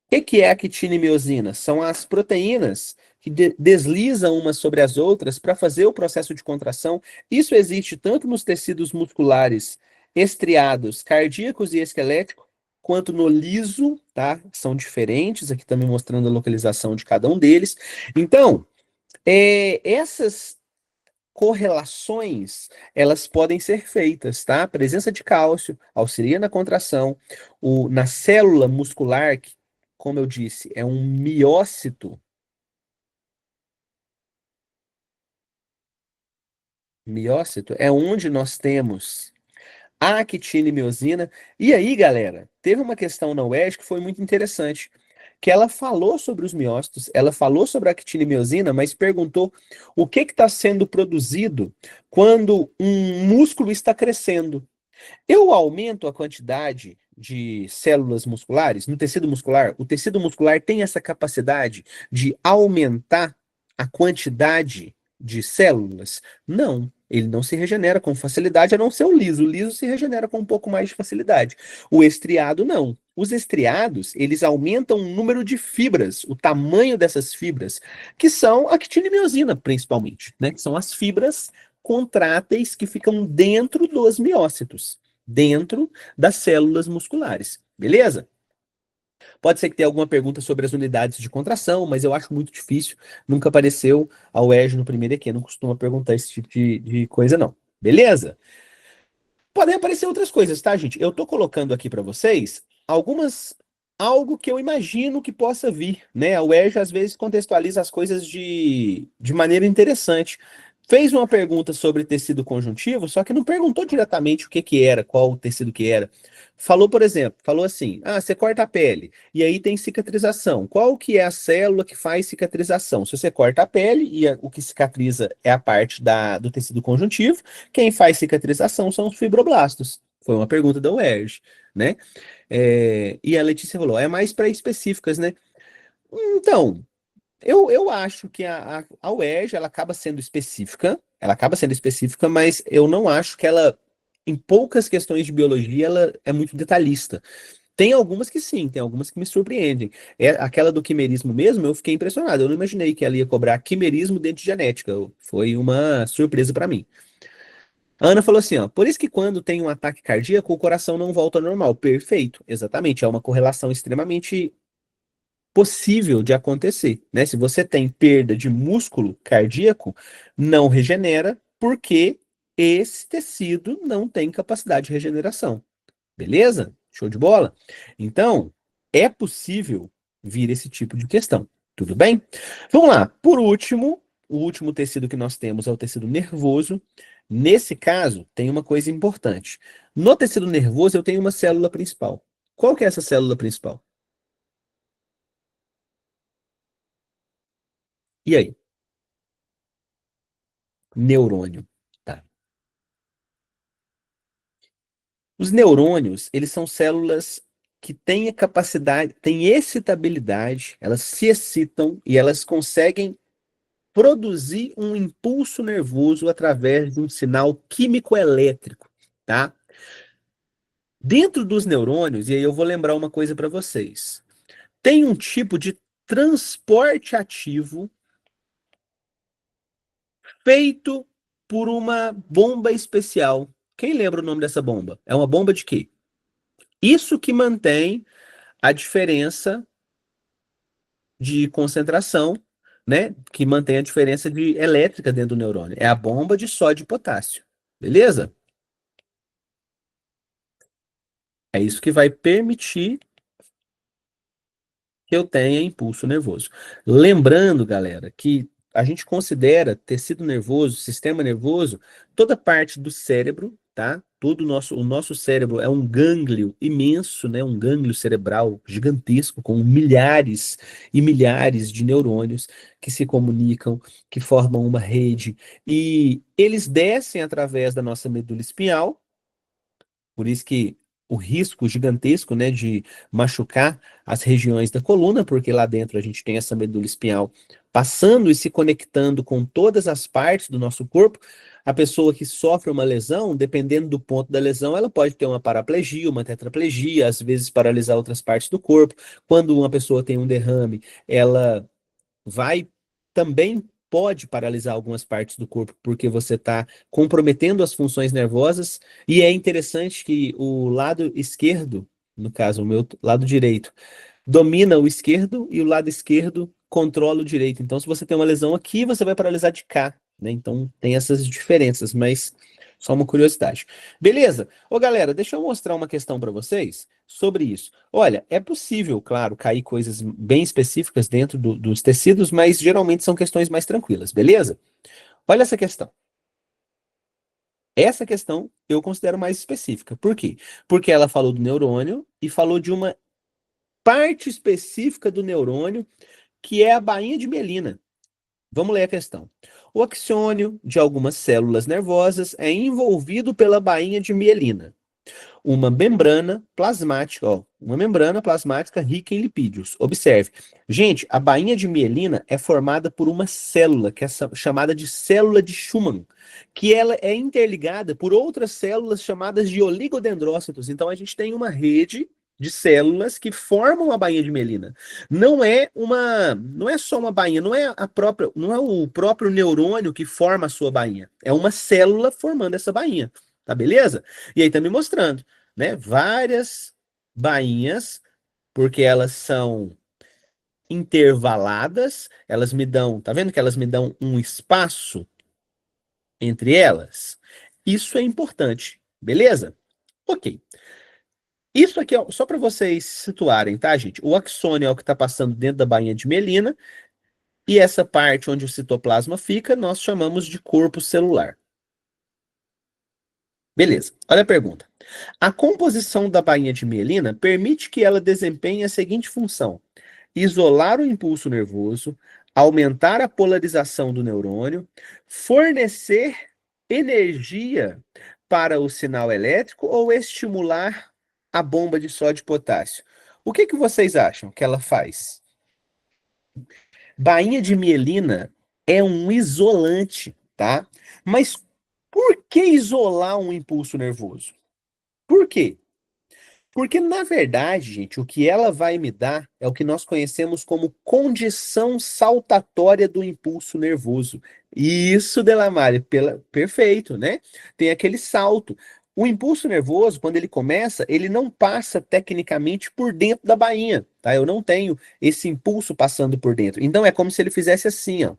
Que é actina e miosina? São as proteínas que deslizam umas sobre as outras para fazer o processo de contração. Isso existe tanto nos tecidos musculares estriados, cardíacos e esqueléticos, quanto no liso, tá? São diferentes, aqui também mostrando a localização de cada um deles. Então, essas correlações, elas podem ser feitas, tá? A presença de cálcio auxilia na contração, na célula muscular, que, como eu disse, é um miócito. Miócito é onde nós temos a actina e miosina. E aí, galera, teve uma questão na UERJ que foi muito interessante, que ela falou sobre os miócitos, ela falou sobre a actina e miosina, mas perguntou o que está sendo produzido quando um músculo está crescendo. Eu aumento a quantidade de células musculares no tecido muscular. O tecido muscular tem essa capacidade de aumentar a quantidade de células? Não. Ele não se regenera com facilidade, a não ser o liso. O liso se regenera com um pouco mais de facilidade. O estriado, não. Os estriados, eles aumentam o número de fibras, o tamanho dessas fibras, que são a actina e miosina, principalmente, né? Que são as fibras contráteis que ficam dentro dos miócitos, dentro das células musculares. Beleza? Pode ser que tenha alguma pergunta sobre as unidades de contração, mas eu acho muito difícil. Nunca apareceu a UERJ no primeiro EQ, não costuma perguntar esse tipo de coisa, não. Beleza? Podem aparecer outras coisas, tá, gente? Eu tô colocando aqui para vocês algumas algo que eu imagino que possa vir, né? A UERJ às vezes contextualiza as coisas de maneira interessante. Fez uma pergunta sobre tecido conjuntivo, só que não perguntou diretamente o que que era, qual o tecido que era. Falou, por exemplo, falou assim: "Ah, você corta a pele e aí tem cicatrização. Qual que é a célula que faz cicatrização? Se você corta a pele e o que cicatriza é a parte do tecido conjuntivo, quem faz cicatrização são os fibroblastos." Foi uma pergunta da UERJ, né? E a Letícia falou, é mais pré-específicas, né? Então, eu acho que a UERJ, ela acaba sendo específica, mas eu não acho que ela, em poucas questões de biologia, ela é muito detalhista. Tem algumas que sim, tem algumas que me surpreendem. Aquela do quimerismo mesmo, eu fiquei impressionado. Eu não imaginei que ela ia cobrar quimerismo dentro de genética. Foi uma surpresa para mim. A Ana falou assim, ó, por isso que quando tem um ataque cardíaco, o coração não volta ao normal. Perfeito, exatamente. É uma correlação extremamente possível de acontecer, né? Se você tem perda de músculo cardíaco, não regenera porque esse tecido não tem capacidade de regeneração. Beleza? Show de bola? Então, é possível vir esse tipo de questão. Tudo bem? Vamos lá. Por último, o último tecido que nós temos é o tecido nervoso. Nesse caso, tem uma coisa importante. No tecido nervoso, eu tenho uma célula principal. Qual que é essa célula principal? E aí? Neurônio. Tá. Os neurônios, eles são células que têm a capacidade, têm excitabilidade, elas se excitam e elas conseguem produzir um impulso nervoso através de um sinal químico elétrico, tá? Dentro dos neurônios, e aí eu vou lembrar uma coisa para vocês. Tem um tipo de transporte ativo feito por uma bomba especial. Quem lembra o nome dessa bomba? É uma bomba de quê? Isso que mantém a diferença de concentração, né? Que mantém a diferença de elétrica dentro do neurônio. É a bomba de sódio e potássio. Beleza? É isso que vai permitir que eu tenha impulso nervoso. Lembrando, galera, que a gente considera tecido nervoso, sistema nervoso, toda parte do cérebro, tá? Todo o nosso cérebro é um gânglio imenso, né? Um gânglio cerebral gigantesco, com milhares e milhares de neurônios que se comunicam, que formam uma rede, e eles descem através da nossa medula espinhal, Por isso que o risco gigantesco, né, de machucar as regiões da coluna, porque lá dentro a gente tem essa medula espinhal passando e se conectando com todas as partes do nosso corpo. A pessoa que sofre uma lesão, dependendo do ponto da lesão, ela pode ter uma paraplegia, uma tetraplegia, às vezes paralisar outras partes do corpo. Quando uma pessoa tem um derrame, ela vai também pode paralisar algumas partes do corpo, porque você está comprometendo as funções nervosas, e é interessante que o lado esquerdo, no caso, o meu lado direito, domina o esquerdo e o lado esquerdo controla o direito. Então, se você tem uma lesão aqui, você vai paralisar de cá, né? Então, tem essas diferenças, mas só uma curiosidade. Beleza? Ô, galera, deixa eu mostrar uma questão para vocês sobre isso. Olha, é possível, claro, cair coisas bem específicas dentro dos tecidos, mas geralmente são questões mais tranquilas, beleza? Olha essa questão. Essa questão eu considero mais específica. Por quê? Porque ela falou do neurônio e falou de uma parte específica do neurônio, que é a bainha de mielina. Vamos ler a questão. O axônio de algumas células nervosas é envolvido pela bainha de mielina, uma membrana plasmática, ó, uma membrana plasmática rica em lipídios. Observe. Gente, a bainha de mielina é formada por uma célula, que é chamada de célula de Schumann, que ela é interligada por outras células chamadas de oligodendrócitos. Então a gente tem uma rede de células que formam a bainha de mielina. Não é só uma bainha, não é o próprio neurônio que forma a sua bainha. É uma célula formando essa bainha. Tá beleza? E aí tá me mostrando, né? Várias bainhas, porque elas são intervaladas, elas me dão, tá vendo que elas me dão um espaço entre elas? Isso é importante, beleza? Ok. Isso aqui é só para vocês situarem, tá, gente? O axônio é o que está passando dentro da bainha de mielina, e essa parte onde o citoplasma fica, nós chamamos de corpo celular. Beleza, olha a pergunta. A composição da bainha de mielina permite que ela desempenhe a seguinte função: isolar o impulso nervoso, aumentar a polarização do neurônio, fornecer energia para o sinal elétrico ou estimular a bomba de sódio e potássio. O que vocês acham que ela faz? Bainha de mielina é um isolante, tá? Mas por que isolar um impulso nervoso? Por quê? Porque, na verdade, gente, o que ela vai me dar é o que nós conhecemos como condição saltatória do impulso nervoso. Isso, Delamare, perfeito, né? Tem aquele salto. O impulso nervoso, quando ele começa, ele não passa tecnicamente por dentro da bainha, tá? Eu não tenho esse impulso passando por dentro. Então é como se ele fizesse assim, ó.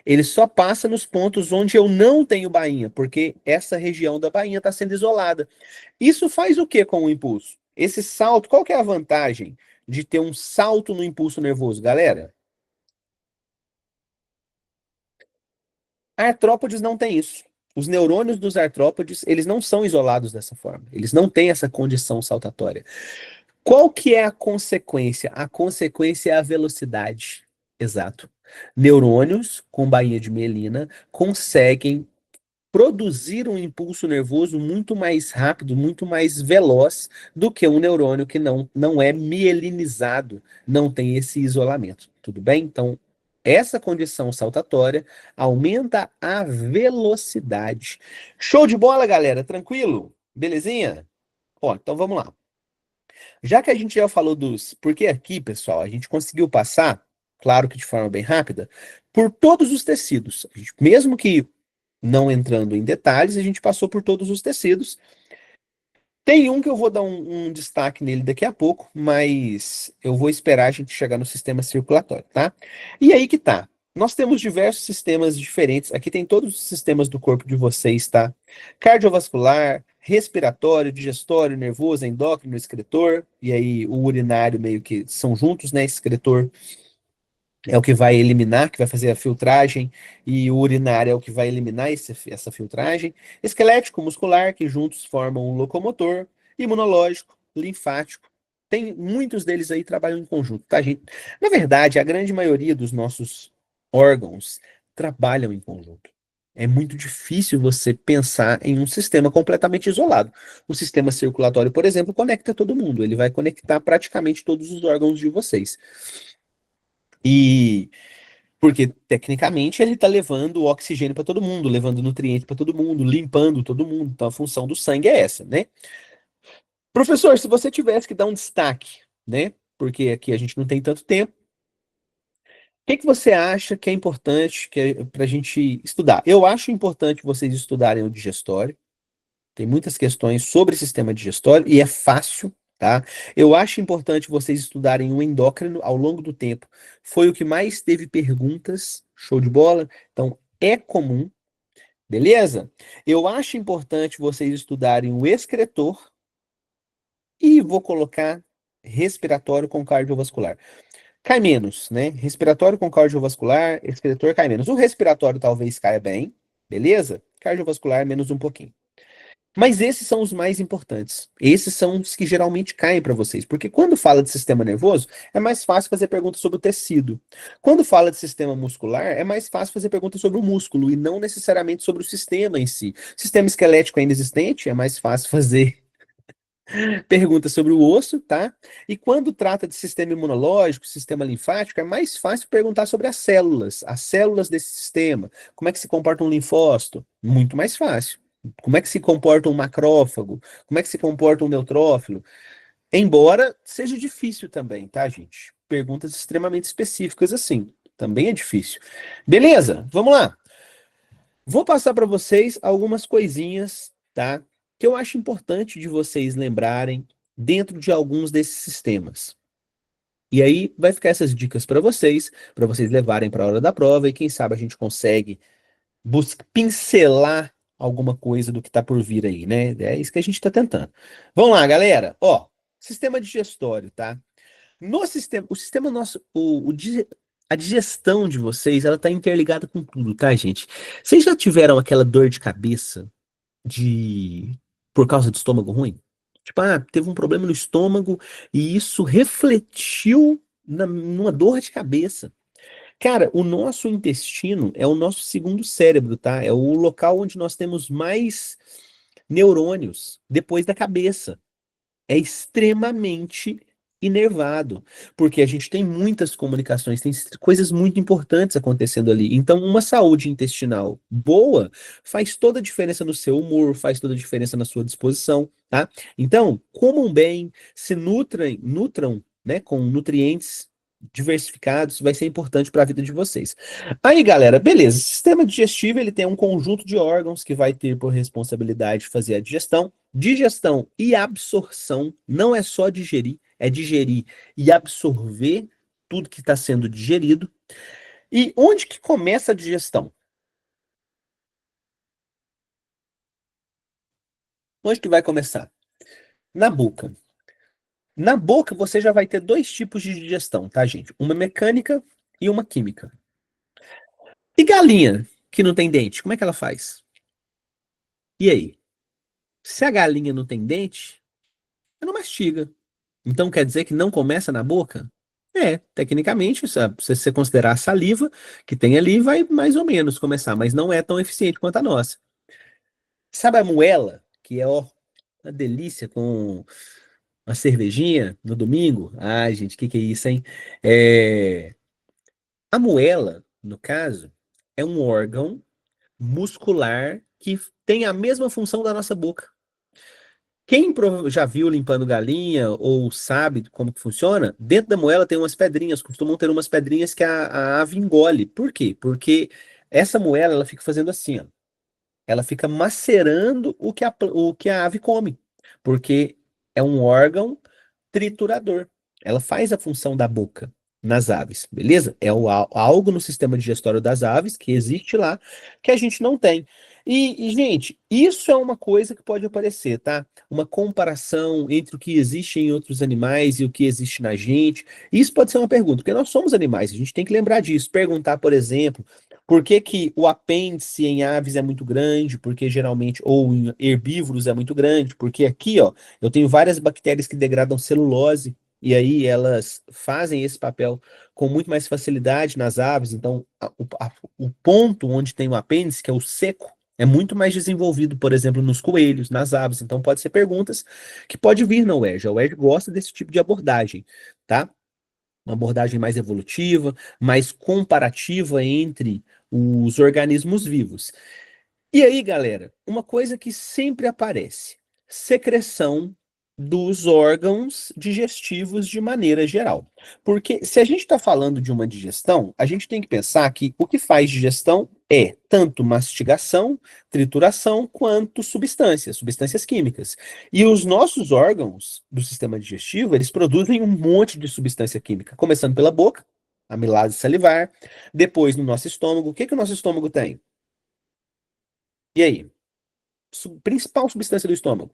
Ele só passa nos pontos onde eu não tenho bainha, porque essa região da bainha está sendo isolada. Isso faz o que com o impulso? Esse salto, qual que é a vantagem de ter um salto no impulso nervoso, galera? Artrópodes não tem isso. Os neurônios dos artrópodes, eles não são isolados dessa forma. Eles não têm essa condição saltatória. Qual que é a consequência? A consequência é a velocidade. Exato. Neurônios com bainha de mielina conseguem produzir um impulso nervoso muito mais rápido, muito mais veloz do que um neurônio que não é mielinizado, não tem esse isolamento. Tudo bem? Então, essa condição saltatória aumenta a velocidade. Show de bola, galera? Tranquilo? Belezinha? Ó, então vamos lá. Já que a gente já falou dos. Porque aqui, pessoal, a gente conseguiu passar, claro que de forma bem rápida, por todos os tecidos. Mesmo que não entrando em detalhes, a gente passou por todos os tecidos. Tem um que eu vou dar um destaque nele daqui a pouco, mas eu vou esperar a gente chegar no sistema circulatório, tá? E aí que tá. Nós temos diversos sistemas diferentes. Aqui tem todos os sistemas do corpo de vocês, tá? Cardiovascular, respiratório, digestório, nervoso, endócrino, excretor, e aí o urinário meio que são juntos, né? Excretor é o que vai eliminar, que vai fazer a filtragem, e o urinário é o que vai eliminar essa filtragem. Esquelético, muscular, que juntos formam um locomotor. Imunológico, linfático. Tem muitos deles aí que trabalham em conjunto, tá, gente? Na verdade, a grande maioria dos nossos órgãos trabalham em conjunto. É muito difícil você pensar em um sistema completamente isolado. O sistema circulatório, por exemplo, conecta todo mundo. Ele vai conectar praticamente todos os órgãos de vocês. E porque tecnicamente ele está levando oxigênio para todo mundo, levando nutriente para todo mundo, limpando todo mundo. Então a função do sangue é essa, né? Professor, se você tivesse que dar um destaque, né? Porque aqui a gente não tem tanto tempo. O que que você acha que é importante para a gente estudar? Eu acho importante vocês estudarem o digestório. Tem muitas questões sobre sistema digestório e é fácil, tá? Eu acho importante vocês estudarem o endócrino ao longo do tempo. Foi o que mais teve perguntas, show de bola. Então, é comum, beleza? Eu acho importante vocês estudarem o excretor e vou colocar respiratório com cardiovascular. Cai menos, né? Respiratório com cardiovascular, excretor cai menos. O respiratório talvez caia bem, beleza? Cardiovascular menos um pouquinho. Mas esses são os mais importantes. Esses são os que geralmente caem para vocês. Porque quando fala de sistema nervoso, é mais fácil fazer perguntas sobre o tecido. Quando fala de sistema muscular, é mais fácil fazer perguntas sobre o músculo e não necessariamente sobre o sistema em si. Sistema esquelético ainda existente, é mais fácil fazer perguntas sobre o osso, tá? E quando trata de sistema imunológico, sistema linfático, é mais fácil perguntar sobre as células desse sistema. Como é que se comporta um linfócito? Muito mais fácil. Como é que se comporta um macrófago? Como é que se comporta um neutrófilo? Embora seja difícil também, tá, gente? Perguntas extremamente específicas assim. Também é difícil. Beleza, vamos lá. Vou passar para vocês algumas coisinhas, tá? Que eu acho importante de vocês lembrarem dentro de alguns desses sistemas. E aí vai ficar essas dicas para vocês levarem para a hora da prova e quem sabe a gente consegue pincelar alguma coisa do que está por vir aí, né? É isso que a gente está tentando. Vamos lá, galera. Ó, sistema digestório, tá? No sistema, o sistema nosso, a digestão de vocês, ela tá interligada com tudo, tá, gente? Vocês já tiveram aquela dor de cabeça de por causa de estômago ruim? Tipo, teve um problema no estômago e isso refletiu numa dor de cabeça. Cara, o nosso intestino é o nosso segundo cérebro, tá? É o local onde nós temos mais neurônios depois da cabeça. É extremamente inervado, porque a gente tem muitas comunicações, tem coisas muito importantes acontecendo ali. Então, uma saúde intestinal boa faz toda a diferença no seu humor, faz toda a diferença na sua disposição, tá? Então, comam bem, se nutram, né, com nutrientes diversificados, vai ser importante para a vida de vocês. Aí, galera, beleza. O sistema digestivo, ele tem um conjunto de órgãos que vai ter por responsabilidade fazer a digestão. Digestão e absorção não é só digerir, é digerir e absorver tudo que está sendo digerido. E onde que começa a digestão? Onde que vai começar? Na boca. Na boca você já vai ter dois tipos de digestão, tá, gente? Uma mecânica e uma química. E galinha, que não tem dente, como é que ela faz? E aí? Se a galinha não tem dente, ela não mastiga. Então quer dizer que não começa na boca? Tecnicamente, se você considerar a saliva que tem ali, vai mais ou menos começar, mas não é tão eficiente quanto a nossa. Sabe a moela, que é ó, uma delícia com uma cervejinha no domingo? Ai, gente, o que é isso, hein? É... A moela, no caso, é um órgão muscular que tem a mesma função da nossa boca. Quem já viu limpando galinha ou sabe como que funciona, dentro da moela tem umas pedrinhas, costumam ter umas pedrinhas que a ave engole. Por quê? Porque essa moela ela fica fazendo assim, ó. Ela fica macerando o que a ave come, porque é um órgão triturador. Ela faz a função da boca nas aves, beleza? É algo no sistema digestório das aves que existe lá que a gente não tem. Gente, isso é uma coisa que pode aparecer, tá? Uma comparação entre o que existe em outros animais e o que existe na gente. Isso pode ser uma pergunta, porque nós somos animais, a gente tem que lembrar disso. Perguntar, por exemplo, por que que o apêndice em aves é muito grande, porque geralmente, ou em herbívoros é muito grande, porque aqui, ó, eu tenho várias bactérias que degradam celulose, e aí elas fazem esse papel com muito mais facilidade nas aves, então o ponto onde tem o apêndice, que é o seco, é muito mais desenvolvido, por exemplo, nos coelhos, nas aves. Então, pode ser perguntas que pode vir na UERJ. A UERJ gosta desse tipo de abordagem, tá? Uma abordagem mais evolutiva, mais comparativa entre os organismos vivos. E aí, galera, uma coisa que sempre aparece: secreção dos órgãos digestivos de maneira geral. Porque se a gente está falando de uma digestão, a gente tem que pensar que o que faz digestão é tanto mastigação, trituração, quanto substâncias, substâncias químicas. E os nossos órgãos do sistema digestivo, eles produzem um monte de substância química, começando pela boca, amilase salivar, depois no nosso estômago. O que que o nosso estômago tem? E aí? Principal substância do estômago.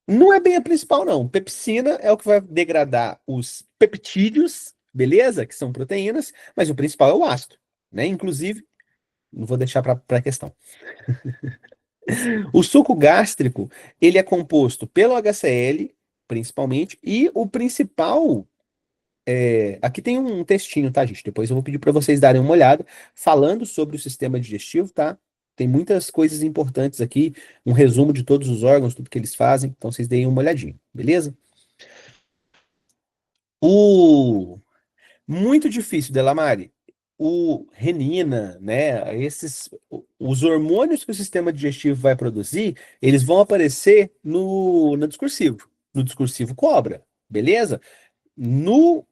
Não é bem a principal, não. Pepsina é o que vai degradar os peptídeos, beleza? Que são proteínas, mas o principal é o ácido, né? Inclusive, não vou deixar para a questão. O suco gástrico, ele é composto pelo HCl, principalmente, e o principal aqui tem um textinho, tá, gente? Depois eu vou pedir para vocês darem uma olhada, falando sobre o sistema digestivo, tá? Tem muitas coisas importantes aqui, um resumo de todos os órgãos, tudo que eles fazem, então vocês deem uma olhadinha, beleza? O muito difícil, Delamare. O renina, né? Os hormônios que o sistema digestivo vai produzir, eles vão aparecer no discursivo, no discursivo cobra, beleza? No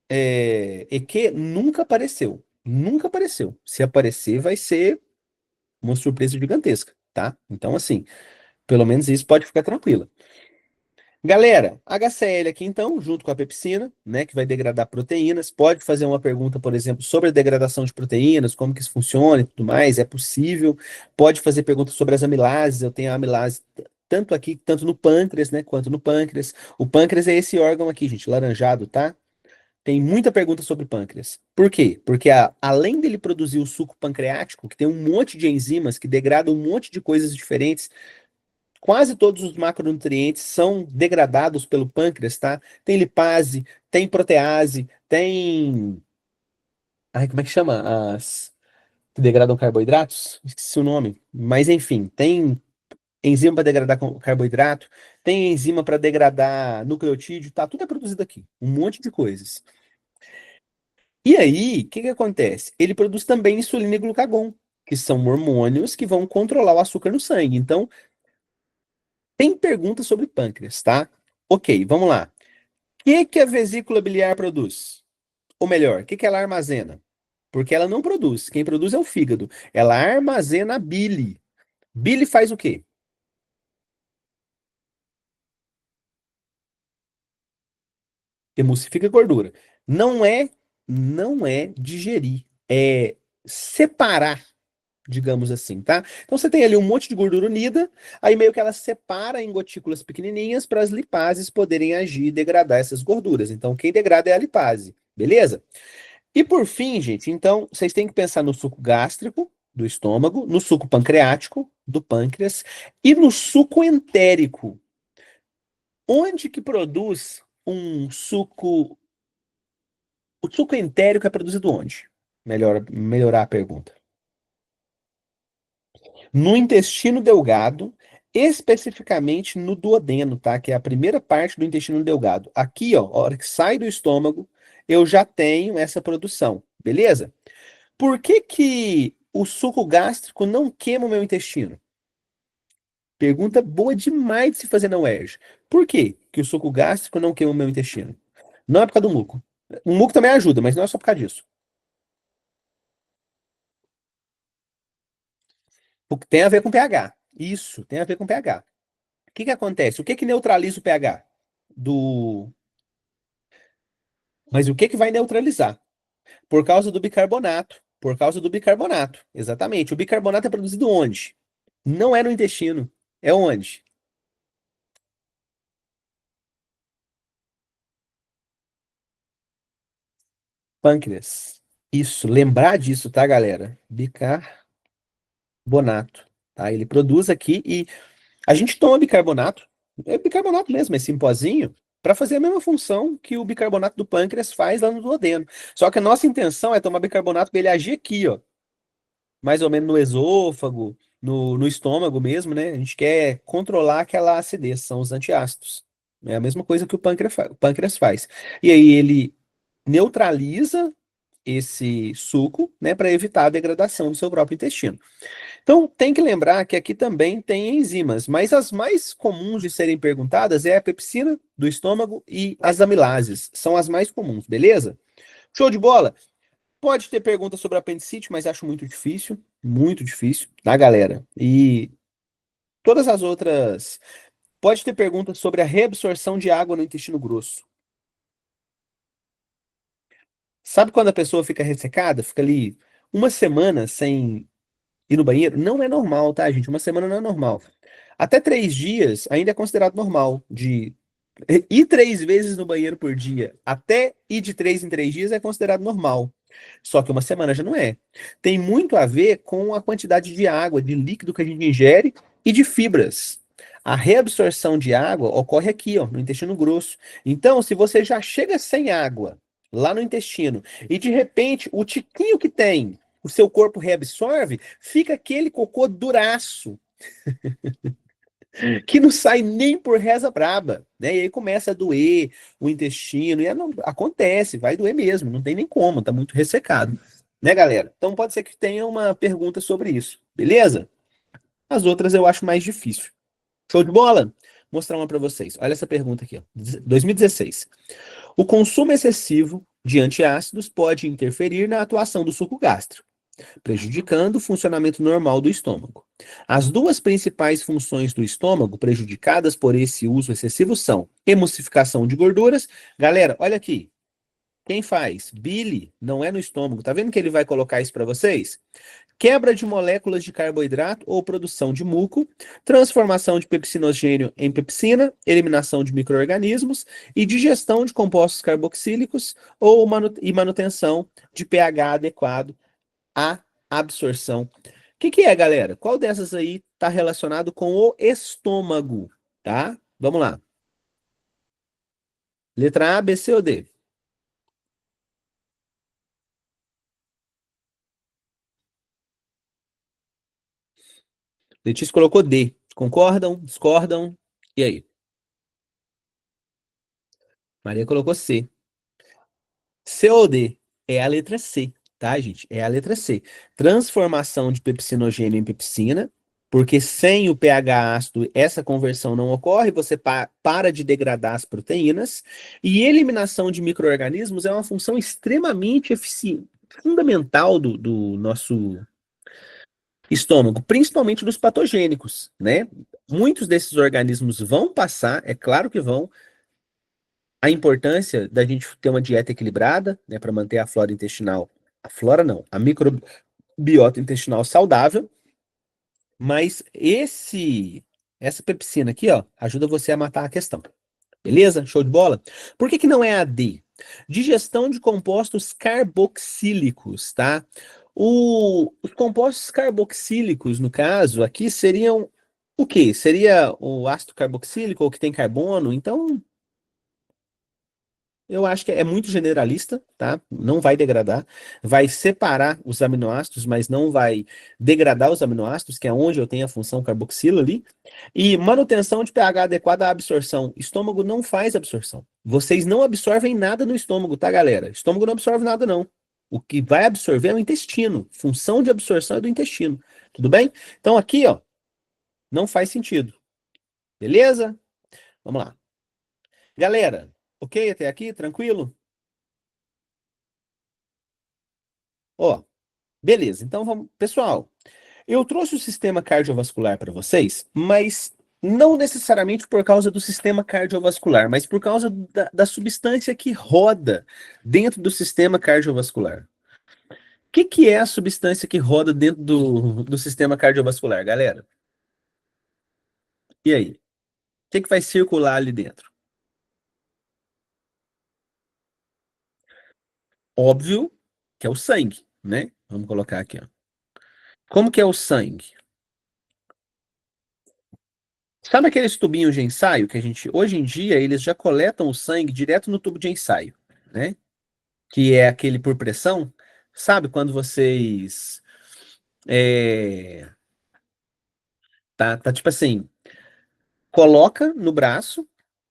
EQ nunca apareceu. Nunca apareceu. Se aparecer, vai ser uma surpresa gigantesca, tá? Então, assim, pelo menos isso pode ficar tranquila. Galera, HCl aqui então, junto com a pepsina, né, que vai degradar proteínas. Pode fazer uma pergunta, por exemplo, sobre a degradação de proteínas, como que isso funciona e tudo mais, é possível. Pode fazer perguntas sobre as amilases. Eu tenho a amilase tanto aqui, tanto no pâncreas, né, quanto no pâncreas. O pâncreas é esse órgão aqui, gente, laranjado, tá? Tem muita pergunta sobre pâncreas. Por quê? Porque além dele produzir o suco pancreático, que tem um monte de enzimas que degradam um monte de coisas diferentes, quase todos os macronutrientes são degradados pelo pâncreas, tá? Tem lipase, tem protease, tem. Ai, como é que chama? As que degradam carboidratos? Esqueci o nome. Mas enfim, tem enzima para degradar carboidrato, tem enzima para degradar nucleotídeo, tá? Tudo é produzido aqui. Um monte de coisas. E aí, o que que acontece? Ele produz também insulina e glucagon, que são hormônios que vão controlar o açúcar no sangue. Então, tem perguntas sobre pâncreas, tá? Ok, vamos lá. O que que a vesícula biliar produz? Ou melhor, o que que ela armazena? Porque ela não produz. Quem produz é o fígado. Ela armazena a bile. Bile faz o quê? Emulsifica gordura. Não é, não é digerir, é separar, digamos assim, tá? Então você tem ali um monte de gordura unida, aí meio que ela separa em gotículas pequenininhas para as lipases poderem agir e degradar essas gorduras. Então quem degrada é a lipase, beleza? E por fim, gente, então vocês têm que pensar no suco gástrico do estômago, no suco pancreático do pâncreas e no suco entérico. Onde que produz um suco? O suco entérico é produzido onde? Melhorar a pergunta. No intestino delgado, especificamente no duodeno, tá? Que é a primeira parte do intestino delgado. Aqui, ó, a hora que sai do estômago, eu já tenho essa produção, beleza? Por que que o suco gástrico não queima o meu intestino? Pergunta boa demais de se fazer na UERJ. Por que que o suco gástrico não queima o meu intestino? Não é por causa do muco. O muco também ajuda, mas não é só por causa disso. Porque tem a ver com pH. Isso, tem a ver com pH. O que que acontece? O que que neutraliza o pH do. Mas o que que vai neutralizar? Por causa do bicarbonato. Por causa do bicarbonato. Exatamente. O bicarbonato é produzido onde? Não é no intestino. É onde? Pâncreas. Isso. Lembrar disso, tá, galera? Bicarbonato. Tá? Ele produz aqui e a gente toma bicarbonato. É bicarbonato mesmo, esse em pozinho. para fazer a mesma função que o bicarbonato do pâncreas faz lá no duodeno. Só que a nossa intenção é tomar bicarbonato para ele agir aqui, ó, mais ou menos no esôfago, no estômago mesmo, né? A gente quer controlar aquela acidez, são os antiácidos. É a mesma coisa que o pâncreas faz. E aí ele neutraliza esse suco, né, para evitar a degradação do seu próprio intestino. Então, tem que lembrar que aqui também tem enzimas, mas as mais comuns de serem perguntadas é a pepsina do estômago e as amilases. São as mais comuns, beleza? Show de bola? Pode ter pergunta sobre apendicite, mas acho muito difícil, tá, galera? E todas as outras. Pode ter pergunta sobre a reabsorção de água no intestino grosso. Sabe quando a pessoa fica ressecada? Fica ali uma semana sem ir no banheiro? Não é normal, tá, gente? Uma semana não é normal. Até 3 dias ainda é considerado normal. De ir 3 vezes no banheiro por dia, até ir de 3 em 3 dias é considerado normal. Só que uma semana já não é. Tem muito a ver com a quantidade de água, de líquido que a gente ingere e de fibras. A reabsorção de água ocorre aqui, ó, no intestino grosso. Então, se você já chega sem água lá no intestino e de repente o tiquinho que tem, o seu corpo reabsorve, fica aquele cocô duraço que não sai nem por reza braba, né? E aí começa a doer o intestino, acontece, vai doer mesmo, não tem nem como, tá muito ressecado, né, galera? Então pode ser que tenha uma pergunta sobre isso, beleza? As outras eu acho mais difícil. Show de bola? Vou mostrar uma para vocês. Olha essa pergunta aqui, ó. 2016. O consumo excessivo de antiácidos pode interferir na atuação do suco gástrico, prejudicando o funcionamento normal do estômago. As duas principais funções do estômago prejudicadas por esse uso excessivo são emulsificação de gorduras. Galera, olha aqui. Quem faz? Bile, não é no estômago. Tá vendo que ele vai colocar isso para vocês? Quebra de moléculas de carboidrato ou produção de muco, transformação de pepsinogênio em pepsina, eliminação de micro-organismos e digestão de compostos carboxílicos ou e manutenção de pH adequado a absorção. O que é, galera? Qual dessas aí está relacionado com o estômago, tá? Vamos lá. Letra A, B, C ou D? Letícia colocou D. Concordam? Discordam? E aí? Maria colocou C. C ou D? É a letra C, tá, gente? É a letra C. Transformação de pepsinogênio em pepsina, porque sem o pH ácido essa conversão não ocorre, você para de degradar as proteínas. E eliminação de micro-organismos é uma função extremamente eficiente, fundamental do nosso estômago, principalmente dos patogênicos, né? Muitos desses organismos vão passar, é claro que vão, a importância da gente ter uma dieta equilibrada, né, para manter a flora intestinal, a flora não, a microbiota intestinal saudável, mas essa pepsina aqui, ó, ajuda você a matar a questão. Beleza? Show de bola? Por que que não é a D? Digestão de compostos carboxílicos, tá? Os compostos carboxílicos, no caso, aqui seriam o quê? Seria o ácido carboxílico, ou que tem carbono? Então, eu acho que é muito generalista, tá? Não vai degradar. Vai separar os aminoácidos, mas não vai degradar os aminoácidos, que é onde eu tenho a função carboxila ali. E manutenção de pH adequada à absorção. Estômago não faz absorção. Vocês não absorvem nada no estômago, tá, galera? Estômago não absorve nada, não. O que vai absorver é o intestino. Função de absorção é do intestino. Tudo bem? Então aqui, ó, não faz sentido. Beleza? Vamos lá. Galera, ok até aqui? Tranquilo? Ó, beleza, então vamos. Pessoal, eu trouxe o sistema cardiovascular para vocês, mas não necessariamente por causa do sistema cardiovascular, mas por causa da substância que roda dentro do sistema cardiovascular. O que é a substância que roda dentro do sistema cardiovascular, galera? E aí? O que vai circular ali dentro? Óbvio que é o sangue, né? Vamos colocar aqui, ó. Como que é o sangue? Sabe aqueles tubinhos de ensaio que a gente, hoje em dia, eles já coletam o sangue direto no tubo de ensaio, né? Que é aquele por pressão. Sabe quando vocês é, tá tipo assim, coloca no braço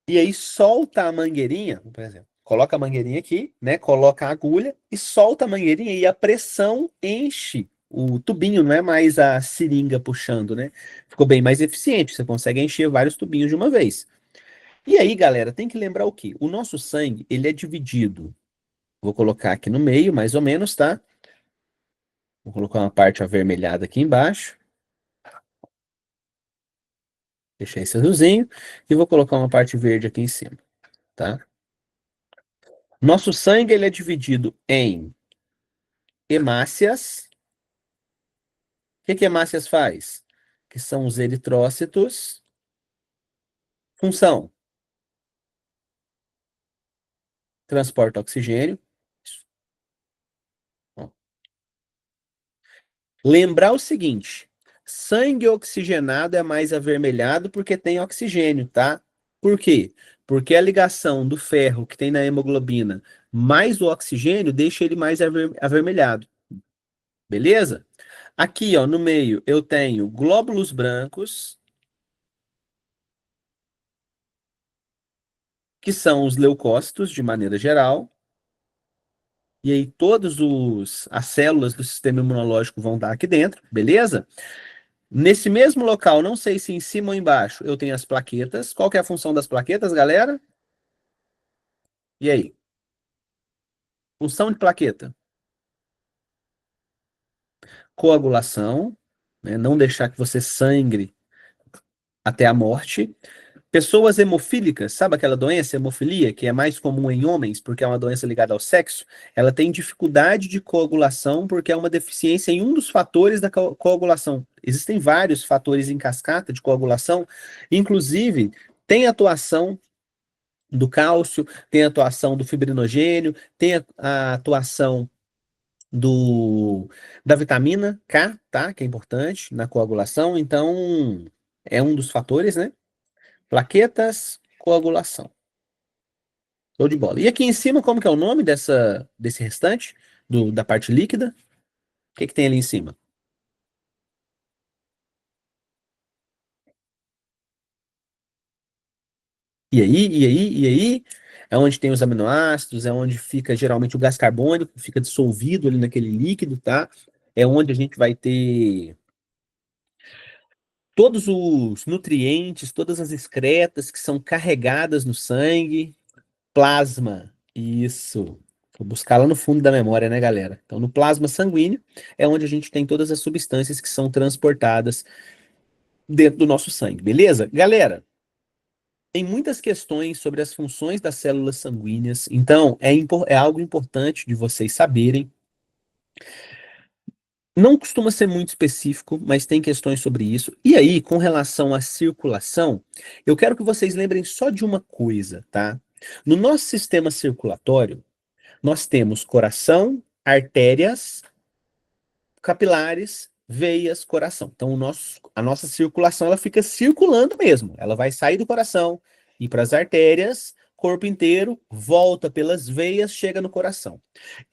e aí solta a mangueirinha, por exemplo. Coloca a mangueirinha aqui, né? Coloca a agulha e solta a mangueirinha e a pressão enche o tubinho, não é mais a seringa puxando, né? Ficou bem mais eficiente, você consegue encher vários tubinhos de uma vez. E aí, galera, tem que lembrar o quê? O nosso sangue, ele é dividido. Vou colocar aqui no meio, mais ou menos, tá? Vou colocar uma parte avermelhada aqui embaixo. Deixar esse azulzinho. E vou colocar uma parte verde aqui em cima, tá? Nosso sangue, ele é dividido em hemácias. O que hemácias faz? Que são os eritrócitos. Função: transporta oxigênio. Ó. Lembrar o seguinte: sangue oxigenado é mais avermelhado porque tem oxigênio, tá? Por quê? Porque a ligação do ferro que tem na hemoglobina mais o oxigênio deixa ele mais avermelhado. Beleza? Aqui, ó, no meio, eu tenho glóbulos brancos, que são os leucócitos, de maneira geral. E aí, as células do sistema imunológico vão estar aqui dentro, beleza? Nesse mesmo local, não sei se em cima ou embaixo, eu tenho as plaquetas. Qual que é a função das plaquetas, galera? E aí? Função de plaqueta: coagulação, né? Não deixar que você sangre até a morte. Pessoas hemofílicas, sabe aquela doença, hemofilia, que é mais comum em homens, porque é uma doença ligada ao sexo? Ela tem dificuldade de coagulação porque é uma deficiência em um dos fatores da coagulação. Existem vários fatores em cascata de coagulação, inclusive tem atuação do cálcio, tem a atuação do fibrinogênio, tem a atuação do, da vitamina K, tá? Que é importante na coagulação, então é um dos fatores, né? Plaquetas, coagulação. Show de bola. E aqui em cima, como que é o nome desse restante? Da parte líquida? O que que tem ali em cima? E aí? É onde tem os aminoácidos, é onde fica geralmente o gás carbônico, fica dissolvido ali naquele líquido, tá? É onde a gente vai ter todos os nutrientes, todas as excretas que são carregadas no sangue. Plasma, isso. Vou buscar lá no fundo da memória, né, galera? Então, no plasma sanguíneo é onde a gente tem todas as substâncias que são transportadas dentro do nosso sangue, beleza? Galera, tem muitas questões sobre as funções das células sanguíneas, então é algo importante de vocês saberem. Não costuma ser muito específico, mas tem questões sobre isso. E aí, com relação à circulação, eu quero que vocês lembrem só de uma coisa, tá? No nosso sistema circulatório, nós temos coração, artérias, capilares, veias, coração. Então, a nossa circulação ela fica circulando mesmo. Ela vai sair do coração, ir para as artérias, corpo inteiro, volta pelas veias, chega no coração.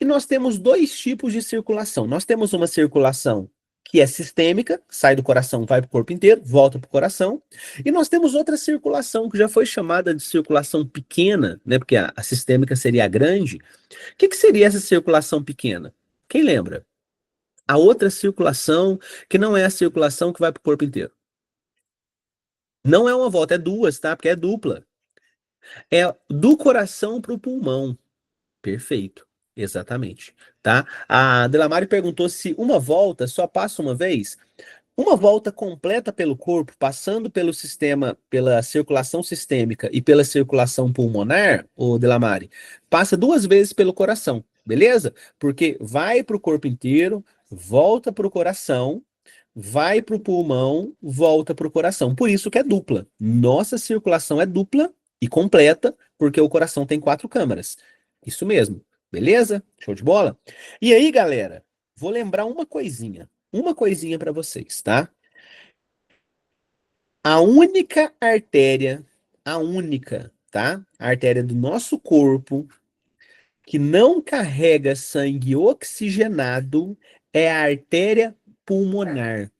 E nós temos dois tipos de circulação. Nós temos uma circulação que é sistêmica, sai do coração, vai para o corpo inteiro, volta para o coração. E nós temos outra circulação que já foi chamada de circulação pequena, né? Porque a sistêmica seria a grande. Que seria essa circulação pequena? Quem lembra? A outra circulação, que não é a circulação que vai para o corpo inteiro. Não é uma volta, é duas, tá? Porque é dupla. É do coração para o pulmão. Perfeito. Exatamente. Tá? A Delamare perguntou se uma volta só passa uma vez. Uma volta completa pelo corpo, passando pelo sistema, pela circulação sistêmica e pela circulação pulmonar, o Delamare, passa duas vezes pelo coração, beleza? Porque vai para o corpo inteiro, volta para o coração, vai para o pulmão, volta para o coração. Por isso que é dupla. Nossa circulação é dupla e completa, porque o coração tem quatro câmaras. Isso mesmo, beleza? Show de bola? E aí, galera, vou lembrar uma coisinha para vocês, tá? A única artéria, a única, tá? A artéria do nosso corpo que não carrega sangue oxigenado é a artéria pulmonar.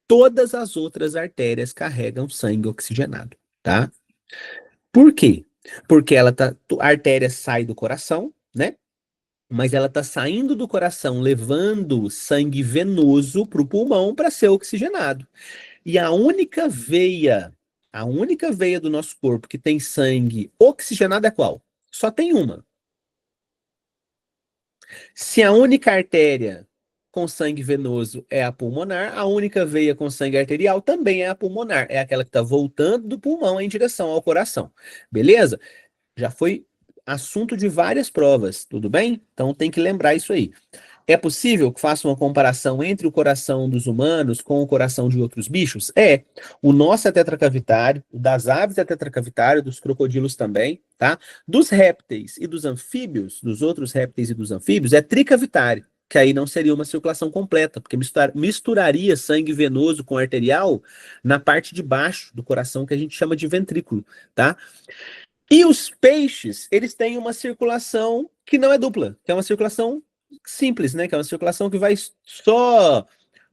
Todas as outras artérias carregam sangue oxigenado, tá? Por quê? Porque a artéria sai do coração, né? Mas ela tá saindo do coração, levando sangue venoso para o pulmão para ser oxigenado. E a única veia do nosso corpo que tem sangue oxigenado é qual? Só tem uma. Se a única artéria com sangue venoso é a pulmonar, a única veia com sangue arterial também é a pulmonar. É aquela que está voltando do pulmão em direção ao coração. Beleza? Já foi assunto de várias provas, tudo bem? Então tem que lembrar isso aí. É possível que faça uma comparação entre o coração dos humanos com o coração de outros bichos? É. O nosso é tetracavitário, o das aves é tetracavitário, dos crocodilos também, tá? Dos répteis e dos anfíbios, dos outros répteis e dos anfíbios, é tricavitário, que aí não seria uma circulação completa, porque misturaria sangue venoso com arterial na parte de baixo do coração, que a gente chama de ventrículo, tá? E os peixes, eles têm uma circulação que não é dupla, que é uma circulação simples, né? Que é uma circulação que vai só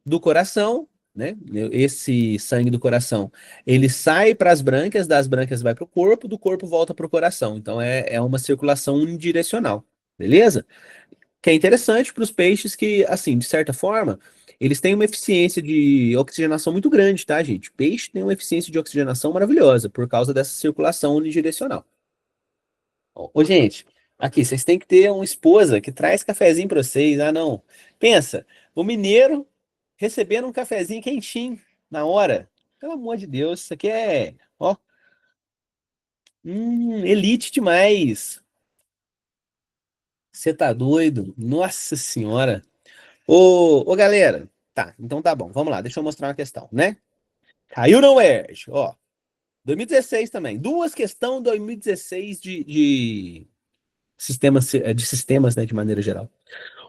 do coração, né? Esse sangue do coração, ele sai para as brânquias, das brânquias vai para o corpo, do corpo volta para o coração. Então é uma circulação unidirecional, beleza? Que é interessante para os peixes que, assim, de certa forma, eles têm uma eficiência de oxigenação muito grande, tá, gente? Peixe tem uma eficiência de oxigenação maravilhosa por causa dessa circulação unidirecional. Ô, gente, aqui, vocês têm que ter uma esposa que traz cafezinho pra vocês. Ah, não. Pensa, o mineiro recebendo um cafezinho quentinho na hora. Pelo amor de Deus, isso aqui é, ó, elite demais. Você tá doido? Nossa senhora. Ô, galera. Tá, então tá bom. Vamos lá, deixa eu mostrar uma questão, né? Caiu no UERJ, ó. 2016 também. Duas questões 2016 de sistemas, né, de maneira geral.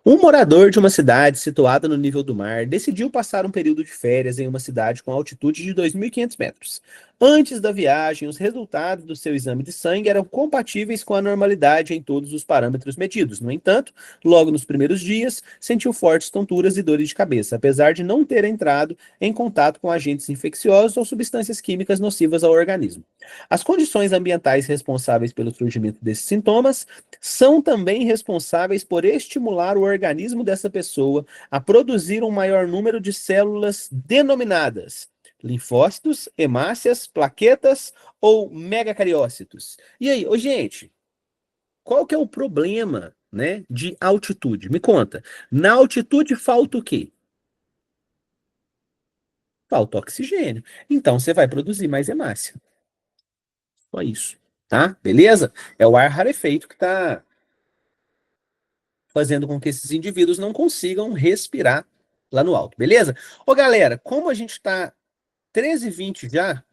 Um morador de uma cidade situada no nível do mar decidiu passar um período de férias em uma cidade com altitude de 2.500 metros. Antes da viagem, os resultados do seu exame de sangue eram compatíveis com a normalidade em todos os parâmetros medidos. No entanto, logo nos primeiros dias, sentiu fortes tonturas e dores de cabeça, apesar de não ter entrado em contato com agentes infecciosos ou substâncias químicas nocivas ao organismo. As condições ambientais responsáveis pelo surgimento desses sintomas são também responsáveis por estimular o organismo dessa pessoa a produzir um maior número de células denominadas linfócitos, hemácias, plaquetas ou megacariócitos. E aí, ô gente, qual que é o problema, né, de altitude? Me conta. Na altitude falta o quê? Falta oxigênio. Então você vai produzir mais hemácia. Só isso, tá? Beleza? É o ar rarefeito que está fazendo com que esses indivíduos não consigam respirar lá no alto, beleza? Ô, galera, como a gente está 13h20 já,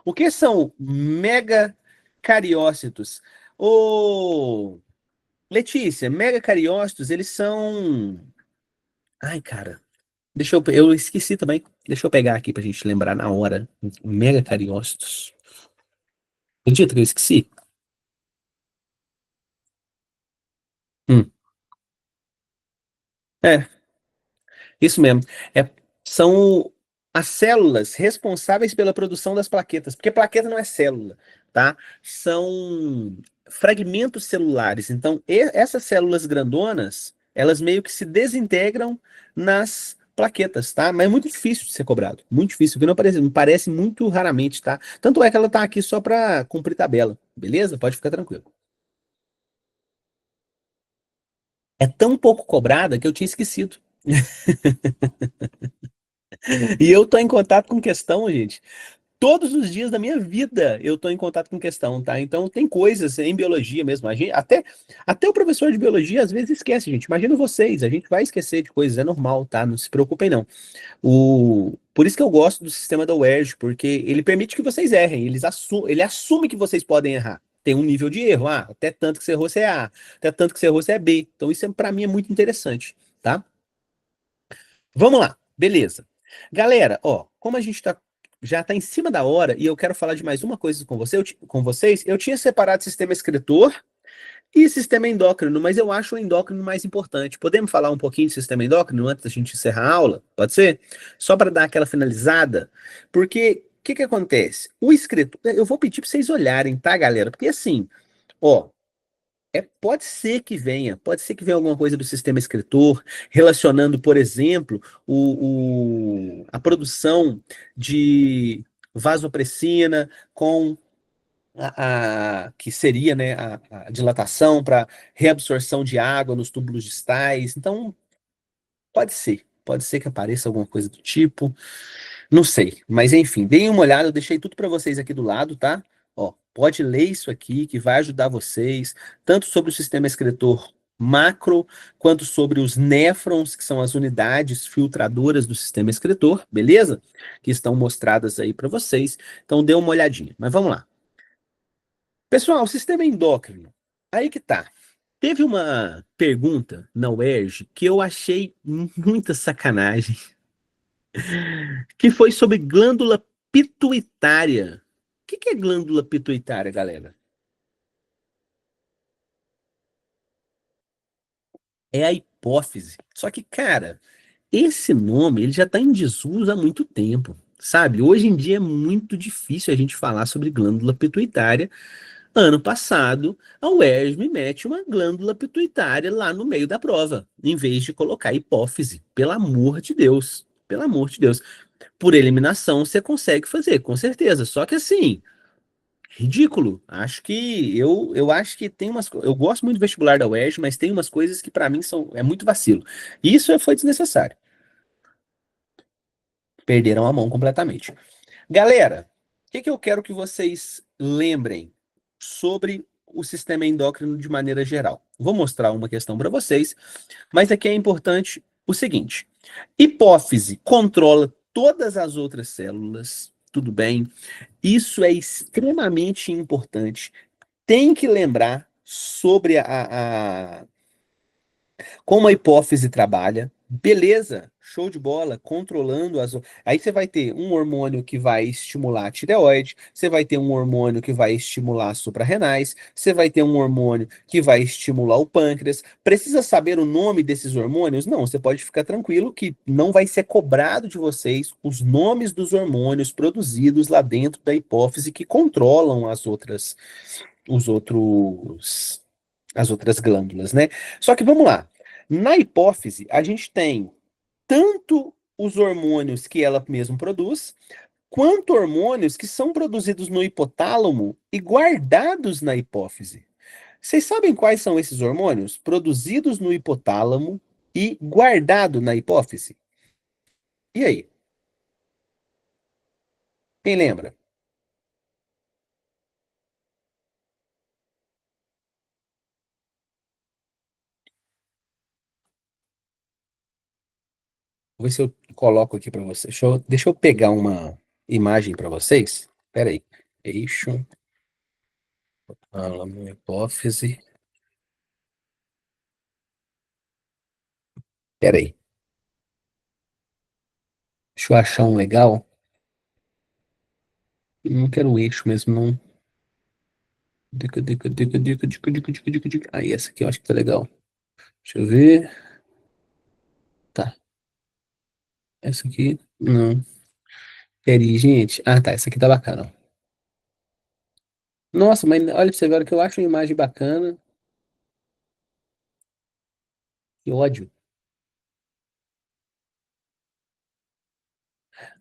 o que são megacariócitos? Ô, Letícia, megacariócitos, eles são... Ai, cara, eu esqueci também. Deixa eu pegar aqui pra gente lembrar na hora. Megacariócitos. Acredita que eu esqueci? Hum, é, isso mesmo. É, são as células responsáveis pela produção das plaquetas, porque plaqueta não é célula, tá? São fragmentos celulares. Então, essas células grandonas, elas meio que se desintegram nas plaquetas, tá? Mas é muito difícil de ser cobrado, muito difícil, porque não parece muito raramente, tá? Tanto é que ela tá aqui só para cumprir tabela, beleza? Pode ficar tranquilo. É tão pouco cobrada que eu tinha esquecido. E eu tô em contato com questão, gente. Todos os dias da minha vida eu estou em contato com questão, tá? Então tem coisas em biologia mesmo. Até o professor de biologia às vezes esquece, gente. Imagina vocês, a gente vai esquecer de coisas, é normal, tá? Não se preocupem, não. Por isso que eu gosto do sistema da UERJ, porque ele permite que vocês errem, ele assume que vocês podem errar. Tem um nível de erro, até tanto que você errou, você é A, até tanto que você errou, você é B. Então isso para mim é muito interessante, tá? Vamos lá, beleza. Galera, ó, como a gente está já está em cima da hora e eu quero falar de mais uma coisa com você, com vocês. Eu tinha separado sistema excretor e sistema endócrino, mas eu acho o endócrino mais importante. Podemos falar um pouquinho de sistema endócrino antes da gente encerrar a aula? Pode ser? Só para dar aquela finalizada. Porque o que que acontece? O excretor, eu vou pedir para vocês olharem, tá, galera? Porque assim, ó, pode ser que venha alguma coisa do sistema excretor, relacionando, por exemplo, a produção de vasopressina com que seria, né, a dilatação para reabsorção de água nos túbulos distais. Então, pode ser que apareça alguma coisa do tipo. Não sei, mas enfim, deem uma olhada, eu deixei tudo para vocês aqui do lado, tá? Ó, pode ler isso aqui que vai ajudar vocês, tanto sobre o sistema excretor macro, quanto sobre os néfrons, que são as unidades filtradoras do sistema excretor, beleza? Que estão mostradas aí para vocês. Então dê uma olhadinha. Mas vamos lá. Pessoal, o sistema endócrino. Aí que tá. Teve uma pergunta na UERJ que eu achei muita sacanagem, que foi sobre glândula pituitária. O que que é glândula pituitária, galera? É a hipófise. Só que, cara, esse nome ele já está em desuso há muito tempo, sabe? Hoje em dia é muito difícil a gente falar sobre glândula pituitária. Ano passado, a UERJ me mete uma glândula pituitária lá no meio da prova, em vez de colocar hipófise. Pelo amor de Deus. Pelo amor de Deus. Por eliminação, você consegue fazer, com certeza. Só que assim, ridículo. Eu acho que tem umas eu gosto muito do vestibular da UERJ, mas tem umas coisas que pra mim são é muito vacilo. Isso foi desnecessário. Perderam a mão completamente. Galera, o que que eu quero que vocês lembrem sobre o sistema endócrino de maneira geral? Vou mostrar uma questão para vocês, mas aqui é importante o seguinte: hipófise controla todas as outras células, tudo bem? Isso é extremamente importante. Tem que lembrar sobre como a hipófise trabalha. Beleza, show de bola, controlando as. Aí você vai ter um hormônio que vai estimular a tireoide, você vai ter um hormônio que vai estimular as suprarrenais, você vai ter um hormônio que vai estimular o pâncreas. Precisa saber o nome desses hormônios? Não, você pode ficar tranquilo que não vai ser cobrado de vocês os nomes dos hormônios produzidos lá dentro da hipófise que controlam os outros, as outras glândulas, né? Só que vamos lá. Na hipófise, a gente tem tanto os hormônios que ela mesma produz, quanto hormônios que são produzidos no hipotálamo e guardados na hipófise. Vocês sabem quais são esses hormônios? Produzidos no hipotálamo e guardado na hipófise? E aí? Quem lembra? Vou ver se eu coloco aqui para vocês. Deixa eu pegar uma imagem para vocês. Espera aí. Eixo, tálamo, hipófise. Espera aí. Deixa eu achar um legal. Eu não quero o eixo mesmo, não. Dica. Aí, essa aqui eu acho que tá legal. Deixa eu ver. Tá. Essa aqui, não. Peraí, gente. Ah, tá. Essa aqui tá bacana. Nossa, mas olha pra você ver, a hora que eu acho uma imagem bacana. Que ódio.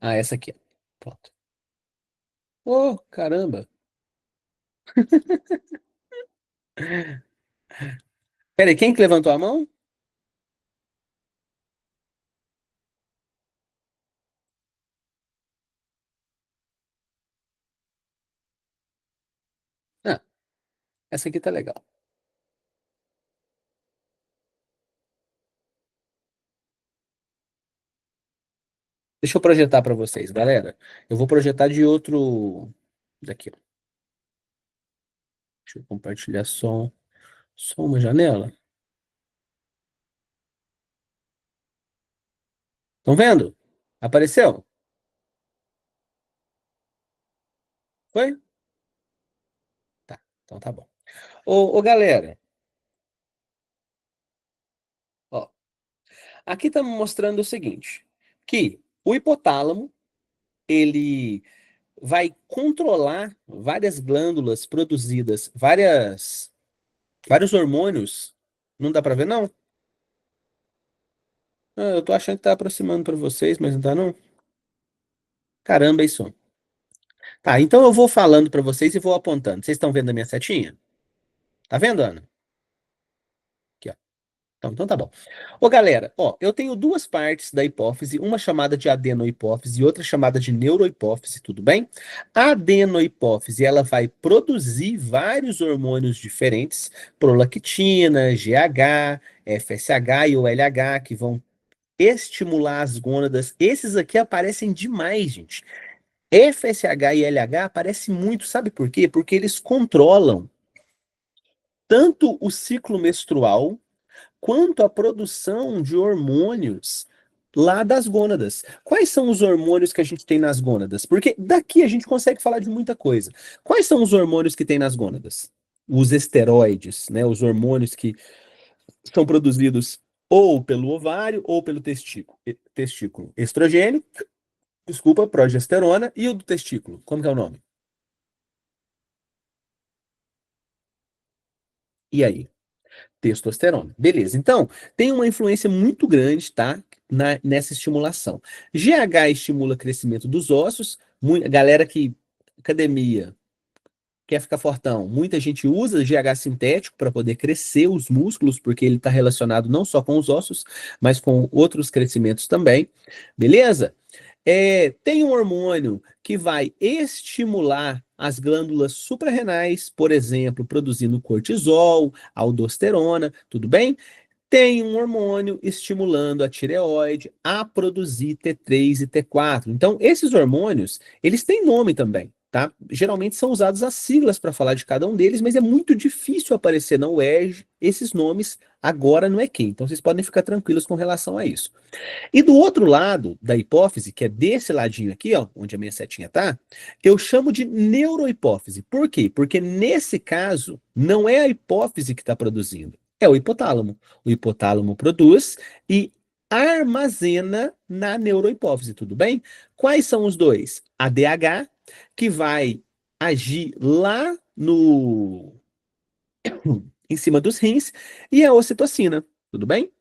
Ah, essa aqui. Pronto. Oh, caramba. Peraí, quem que levantou a mão? Ah, essa aqui tá legal. Deixa eu projetar pra vocês, galera. Eu vou projetar de outro. Daqui, ó. Deixa eu compartilhar só uma janela. Estão vendo? Apareceu? Foi? Tá, então tá bom. Galera, ó, aqui estamos mostrando o seguinte, que o hipotálamo, ele vai controlar várias glândulas produzidas, vários hormônios. Não dá pra ver, não? Ah, eu tô achando que tá aproximando pra vocês, mas não tá, não? Caramba, é isso. Tá, então eu vou falando pra vocês e vou apontando. Vocês estão vendo a minha setinha? Tá vendo, Ana? Aqui, ó. Então tá bom. Ô, galera, ó, eu tenho duas partes da hipófise, uma chamada de adenohipófise e outra chamada de neurohipófise, tudo bem? A adenohipófise, ela vai produzir vários hormônios diferentes, prolactina, GH, FSH e o LH, que vão estimular as gônadas. Esses aqui aparecem demais, gente. FSH e LH aparecem muito, sabe por quê? Porque eles controlam tanto o ciclo menstrual quanto a produção de hormônios lá das gônadas. Quais são os hormônios que a gente tem nas gônadas? Porque daqui a gente consegue falar de muita coisa. Quais são os hormônios que tem nas gônadas? Os esteroides, né? Os hormônios que são produzidos ou pelo ovário ou pelo testículo. Testículo. Estrogênio, desculpa, progesterona e o do testículo. Como que é o nome? E aí? Testosterona. Beleza. Então, tem uma influência muito grande, tá? Nessa estimulação. GH estimula o crescimento dos ossos. Galera que academia quer ficar fortão. Muita gente usa GH sintético para poder crescer os músculos, porque ele está relacionado não só com os ossos, mas com outros crescimentos também. Beleza? Tem um hormônio que vai estimular as glândulas suprarrenais, por exemplo, produzindo cortisol, aldosterona, tudo bem? Tem um hormônio estimulando a tireoide a produzir T3 e T4. Então, esses hormônios, eles têm nome também, tá? Geralmente são usadas as siglas para falar de cada um deles, mas é muito difícil aparecer na UERJ esses nomes agora no EQ. Então, vocês podem ficar tranquilos com relação a isso. E do outro lado da hipófise, que é desse ladinho aqui, ó, onde a minha setinha tá, eu chamo de neurohipófise. Por quê? Porque nesse caso, não é a hipófise que está produzindo, é o hipotálamo. O hipotálamo produz e armazena na neurohipófise, tudo bem? Quais são os dois? A DH, que vai agir lá no em cima dos rins, e a ocitocina, tudo bem?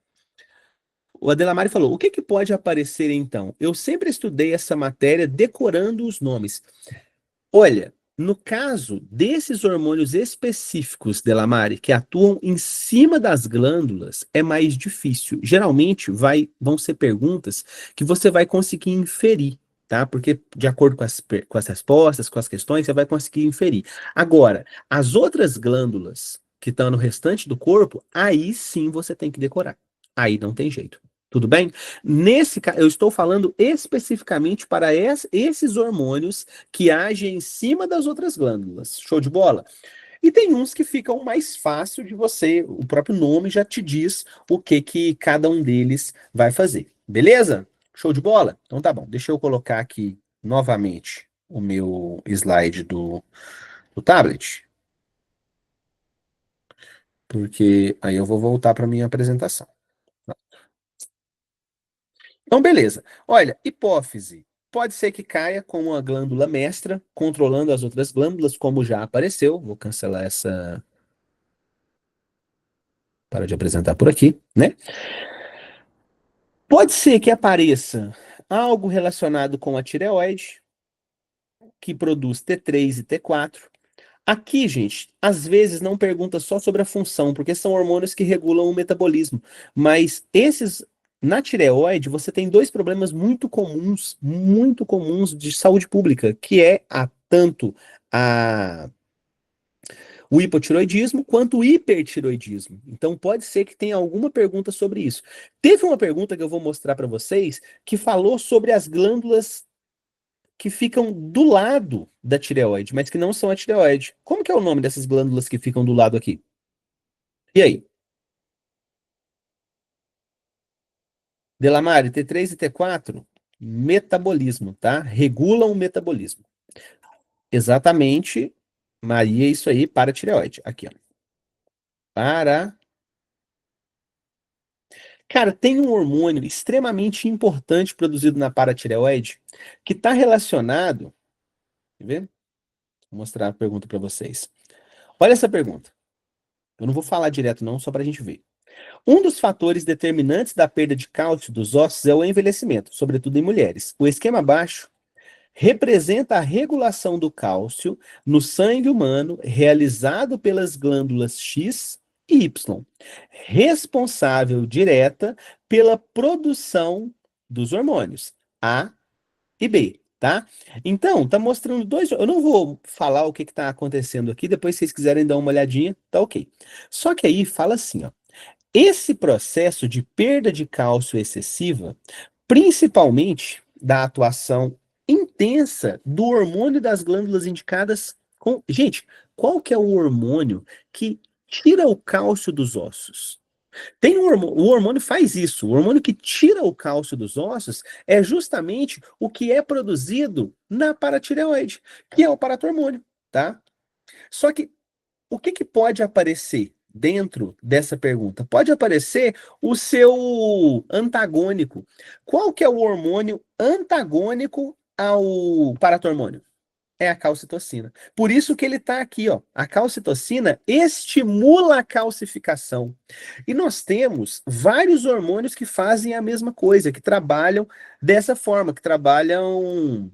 O Adelamari falou: o que que pode aparecer então? Eu sempre estudei essa matéria decorando os nomes. Olha, no caso desses hormônios específicos, Delamare, que atuam em cima das glândulas, é mais difícil. Geralmente vão ser perguntas que você vai conseguir inferir, tá? Porque de acordo com as respostas, com as questões, você vai conseguir inferir. Agora, as outras glândulas que estão no restante do corpo, aí sim você tem que decorar. Aí não tem jeito. Tudo bem? Nesse caso, eu estou falando especificamente para esses hormônios que age em cima das outras glândulas. Show de bola? E tem uns que ficam mais fácil de você, o próprio nome já te diz o que que cada um deles vai fazer. Beleza? Show de bola? Então tá bom. Deixa eu colocar aqui novamente o meu slide do tablet, porque aí eu vou voltar para minha apresentação. Então, beleza. Olha, hipófise. Pode ser que caia com uma glândula mestra, controlando as outras glândulas, como já apareceu. Vou cancelar essa para de apresentar por aqui, né? Pode ser que apareça algo relacionado com a tireoide, que produz T3 e T4. Aqui, gente, às vezes não pergunta só sobre a função, porque são hormônios que regulam o metabolismo. Mas na tireoide, você tem dois problemas muito comuns de saúde pública, que é tanto a o hipotiroidismo quanto o hipertiroidismo. Então pode ser que tenha alguma pergunta sobre isso. Teve uma pergunta que eu vou mostrar para vocês que falou sobre as glândulas que ficam do lado da tireoide, mas que não são a tireoide. Como que é o nome dessas glândulas que ficam do lado aqui? E aí? Delamare, T3 e T4? Metabolismo, tá? Regulam o metabolismo. Exatamente, Maria, isso aí, paratireoide. Aqui, ó. Para. Cara, tem um hormônio extremamente importante produzido na paratireoide que está relacionado. Quer ver? Vou mostrar a pergunta para vocês. Olha essa pergunta. Eu não vou falar direto, não, só para a gente ver. Um dos fatores determinantes da perda de cálcio dos ossos é o envelhecimento, sobretudo em mulheres. O esquema abaixo representa a regulação do cálcio no sangue humano realizado pelas glândulas X e Y, responsável direta pela produção dos hormônios A e B, tá? Então, tá mostrando dois. Eu não vou falar o que está acontecendo aqui, depois se vocês quiserem dar uma olhadinha, tá ok. Só que aí fala assim, ó. Esse processo de perda de cálcio excessiva, principalmente da atuação intensa do hormônio das glândulas indicadas com. Gente, qual que é o hormônio que tira o cálcio dos ossos? Tem um hormônio, o hormônio faz isso. O hormônio que tira o cálcio dos ossos é justamente o que é produzido na paratireoide, que é o paratormônio, tá? Só que o que que pode aparecer dentro dessa pergunta? Pode aparecer o seu antagônico. Qual que é o hormônio antagônico ao paratormônio? É a calcitocina. Por isso que ele está aqui, ó. A calcitocina estimula a calcificação. E nós temos vários hormônios que fazem a mesma coisa, que trabalham dessa forma, que trabalham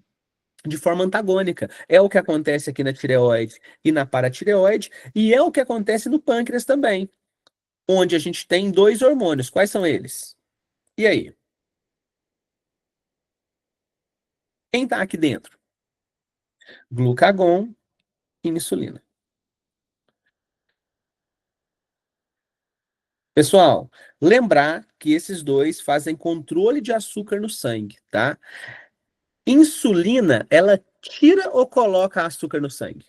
de forma antagônica. É o que acontece aqui na tireoide e na paratireoide, e é o que acontece no pâncreas também, onde a gente tem dois hormônios. Quais são eles? E aí? Quem está aqui dentro? Glucagon e insulina. Pessoal, lembrar que esses dois fazem controle de açúcar no sangue, tá? Insulina, ela tira ou coloca açúcar no sangue?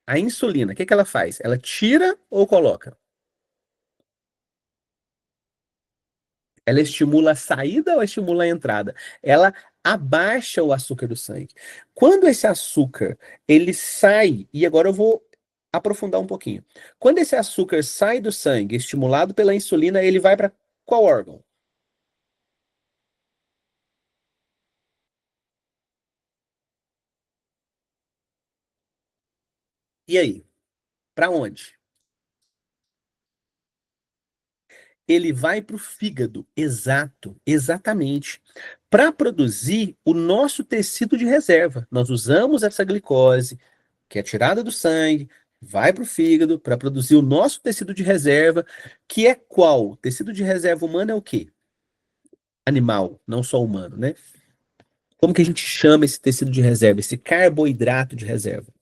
A insulina, o que que ela faz? Ela tira ou coloca? Ela estimula a saída ou estimula a entrada? Ela abaixa o açúcar do sangue. Quando esse açúcar ele sai, e agora eu vou aprofundar um pouquinho. Quando esse açúcar sai do sangue, estimulado pela insulina, ele vai para qual órgão? E aí? Para onde? Ele vai para o fígado, exato, exatamente, para produzir o nosso tecido de reserva. Nós usamos essa glicose, que é tirada do sangue, vai para o fígado para produzir o nosso tecido de reserva, que é qual? O tecido de reserva humano é o quê? Animal, não só humano, né? Como que a gente chama esse tecido de reserva, esse carboidrato de reserva?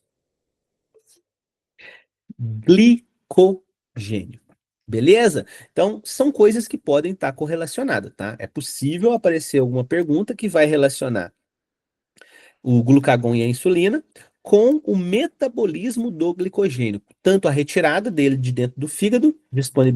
Glicogênio. Beleza? Então, são coisas que podem estar correlacionadas, tá? É possível aparecer alguma pergunta que vai relacionar o glucagon e a insulina com o metabolismo do glicogênio, tanto a retirada dele de dentro do fígado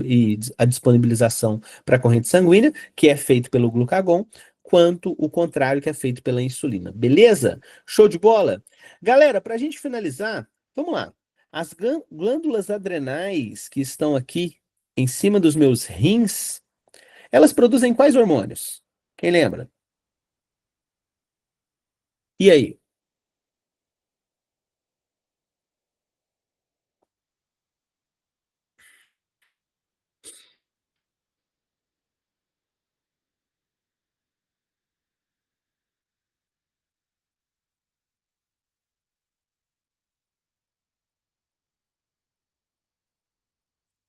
e a disponibilização para a corrente sanguínea, que é feito pelo glucagon, quanto o contrário, que é feito pela insulina. Beleza? Show de bola? Galera, para a gente finalizar, vamos lá. As glândulas adrenais que estão aqui em cima dos meus rins, elas produzem quais hormônios? Quem lembra? E aí?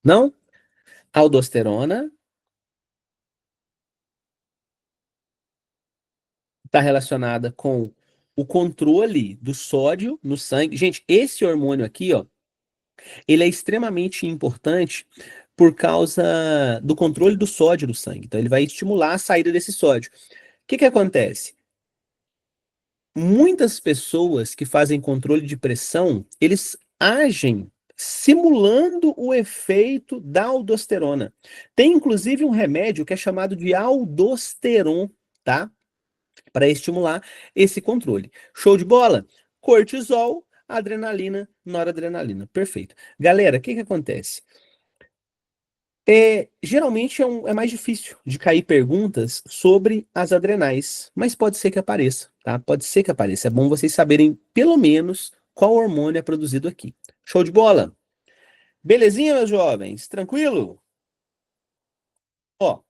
Não? Aldosterona está relacionada com o controle do sódio no sangue. Gente, esse hormônio aqui, ó, ele é extremamente importante por causa do controle do sódio no sangue. Então, ele vai estimular a saída desse sódio. O que que acontece? Muitas pessoas que fazem controle de pressão, eles agem simulando o efeito da aldosterona. Tem inclusive um remédio que é chamado de aldosteron, tá? Para estimular esse controle. Show de bola? Cortisol adrenalina, noradrenalina. Perfeito. Galera, o que que acontece? Geralmente é mais difícil de cair perguntas sobre as adrenais, mas pode ser que apareça, tá? Pode ser que apareça. É bom vocês saberem pelo menos qual hormônio é produzido aqui. Show de bola? Belezinha, meus jovens? Tranquilo? Ó,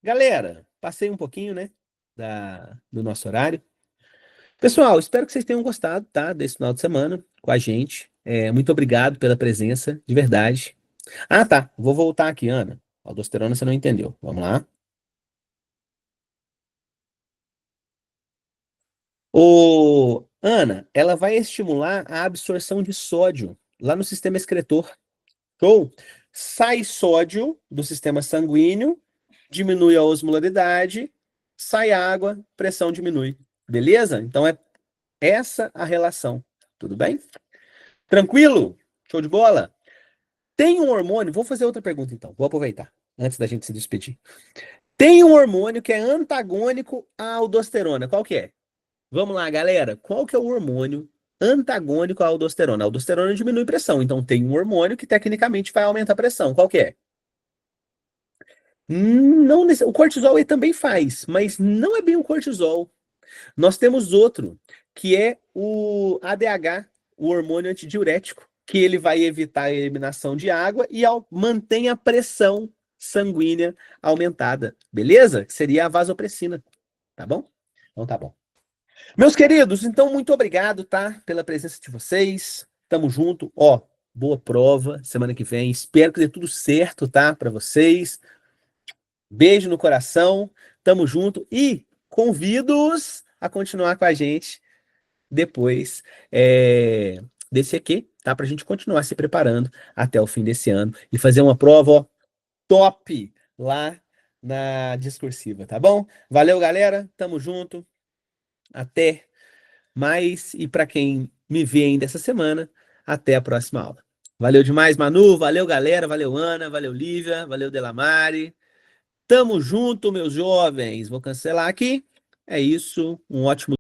galera, passei um pouquinho, né, do nosso horário. Pessoal, espero que vocês tenham gostado, tá, desse final de semana com a gente. Muito obrigado pela presença, de verdade. Ah, tá. Vou voltar aqui, Ana. Aldosterona você não entendeu. Vamos lá. Ana, ela vai estimular a absorção de sódio lá no sistema excretor. Show? Sai sódio do sistema sanguíneo, diminui a osmolaridade, sai água, pressão diminui. Beleza? Então é essa a relação. Tudo bem? Tranquilo? Show de bola? Tem um hormônio, vou fazer outra pergunta então, vou aproveitar, antes da gente se despedir. Tem um hormônio que é antagônico à aldosterona, qual que é? Vamos lá, galera, qual que é o hormônio antagônico à aldosterona? A aldosterona diminui pressão, então tem um hormônio que tecnicamente vai aumentar a pressão, qual que é? Não, o cortisol ele também faz, mas não é bem o cortisol. Nós temos outro, que é o ADH, o hormônio antidiurético, que ele vai evitar a eliminação de água e mantém a pressão sanguínea aumentada, beleza? Que seria a vasopressina, tá bom? Então tá bom. Meus queridos, então muito obrigado, tá? Pela presença de vocês. Tamo junto. Ó, boa prova semana que vem. Espero que dê tudo certo, tá? Pra vocês. Beijo no coração. Tamo junto e convido-os a continuar com a gente depois desse aqui, tá? Pra gente continuar se preparando até o fim desse ano e fazer uma prova, ó, top lá na discursiva, tá bom? Valeu, galera. Tamo junto. Até mais. E para quem me vê ainda essa semana, até a próxima aula. Valeu demais, Manu. Valeu, galera. Valeu, Ana. Valeu, Lívia. Valeu, Delamare. Tamo junto, meus jovens. Vou cancelar aqui. É isso. Um ótimo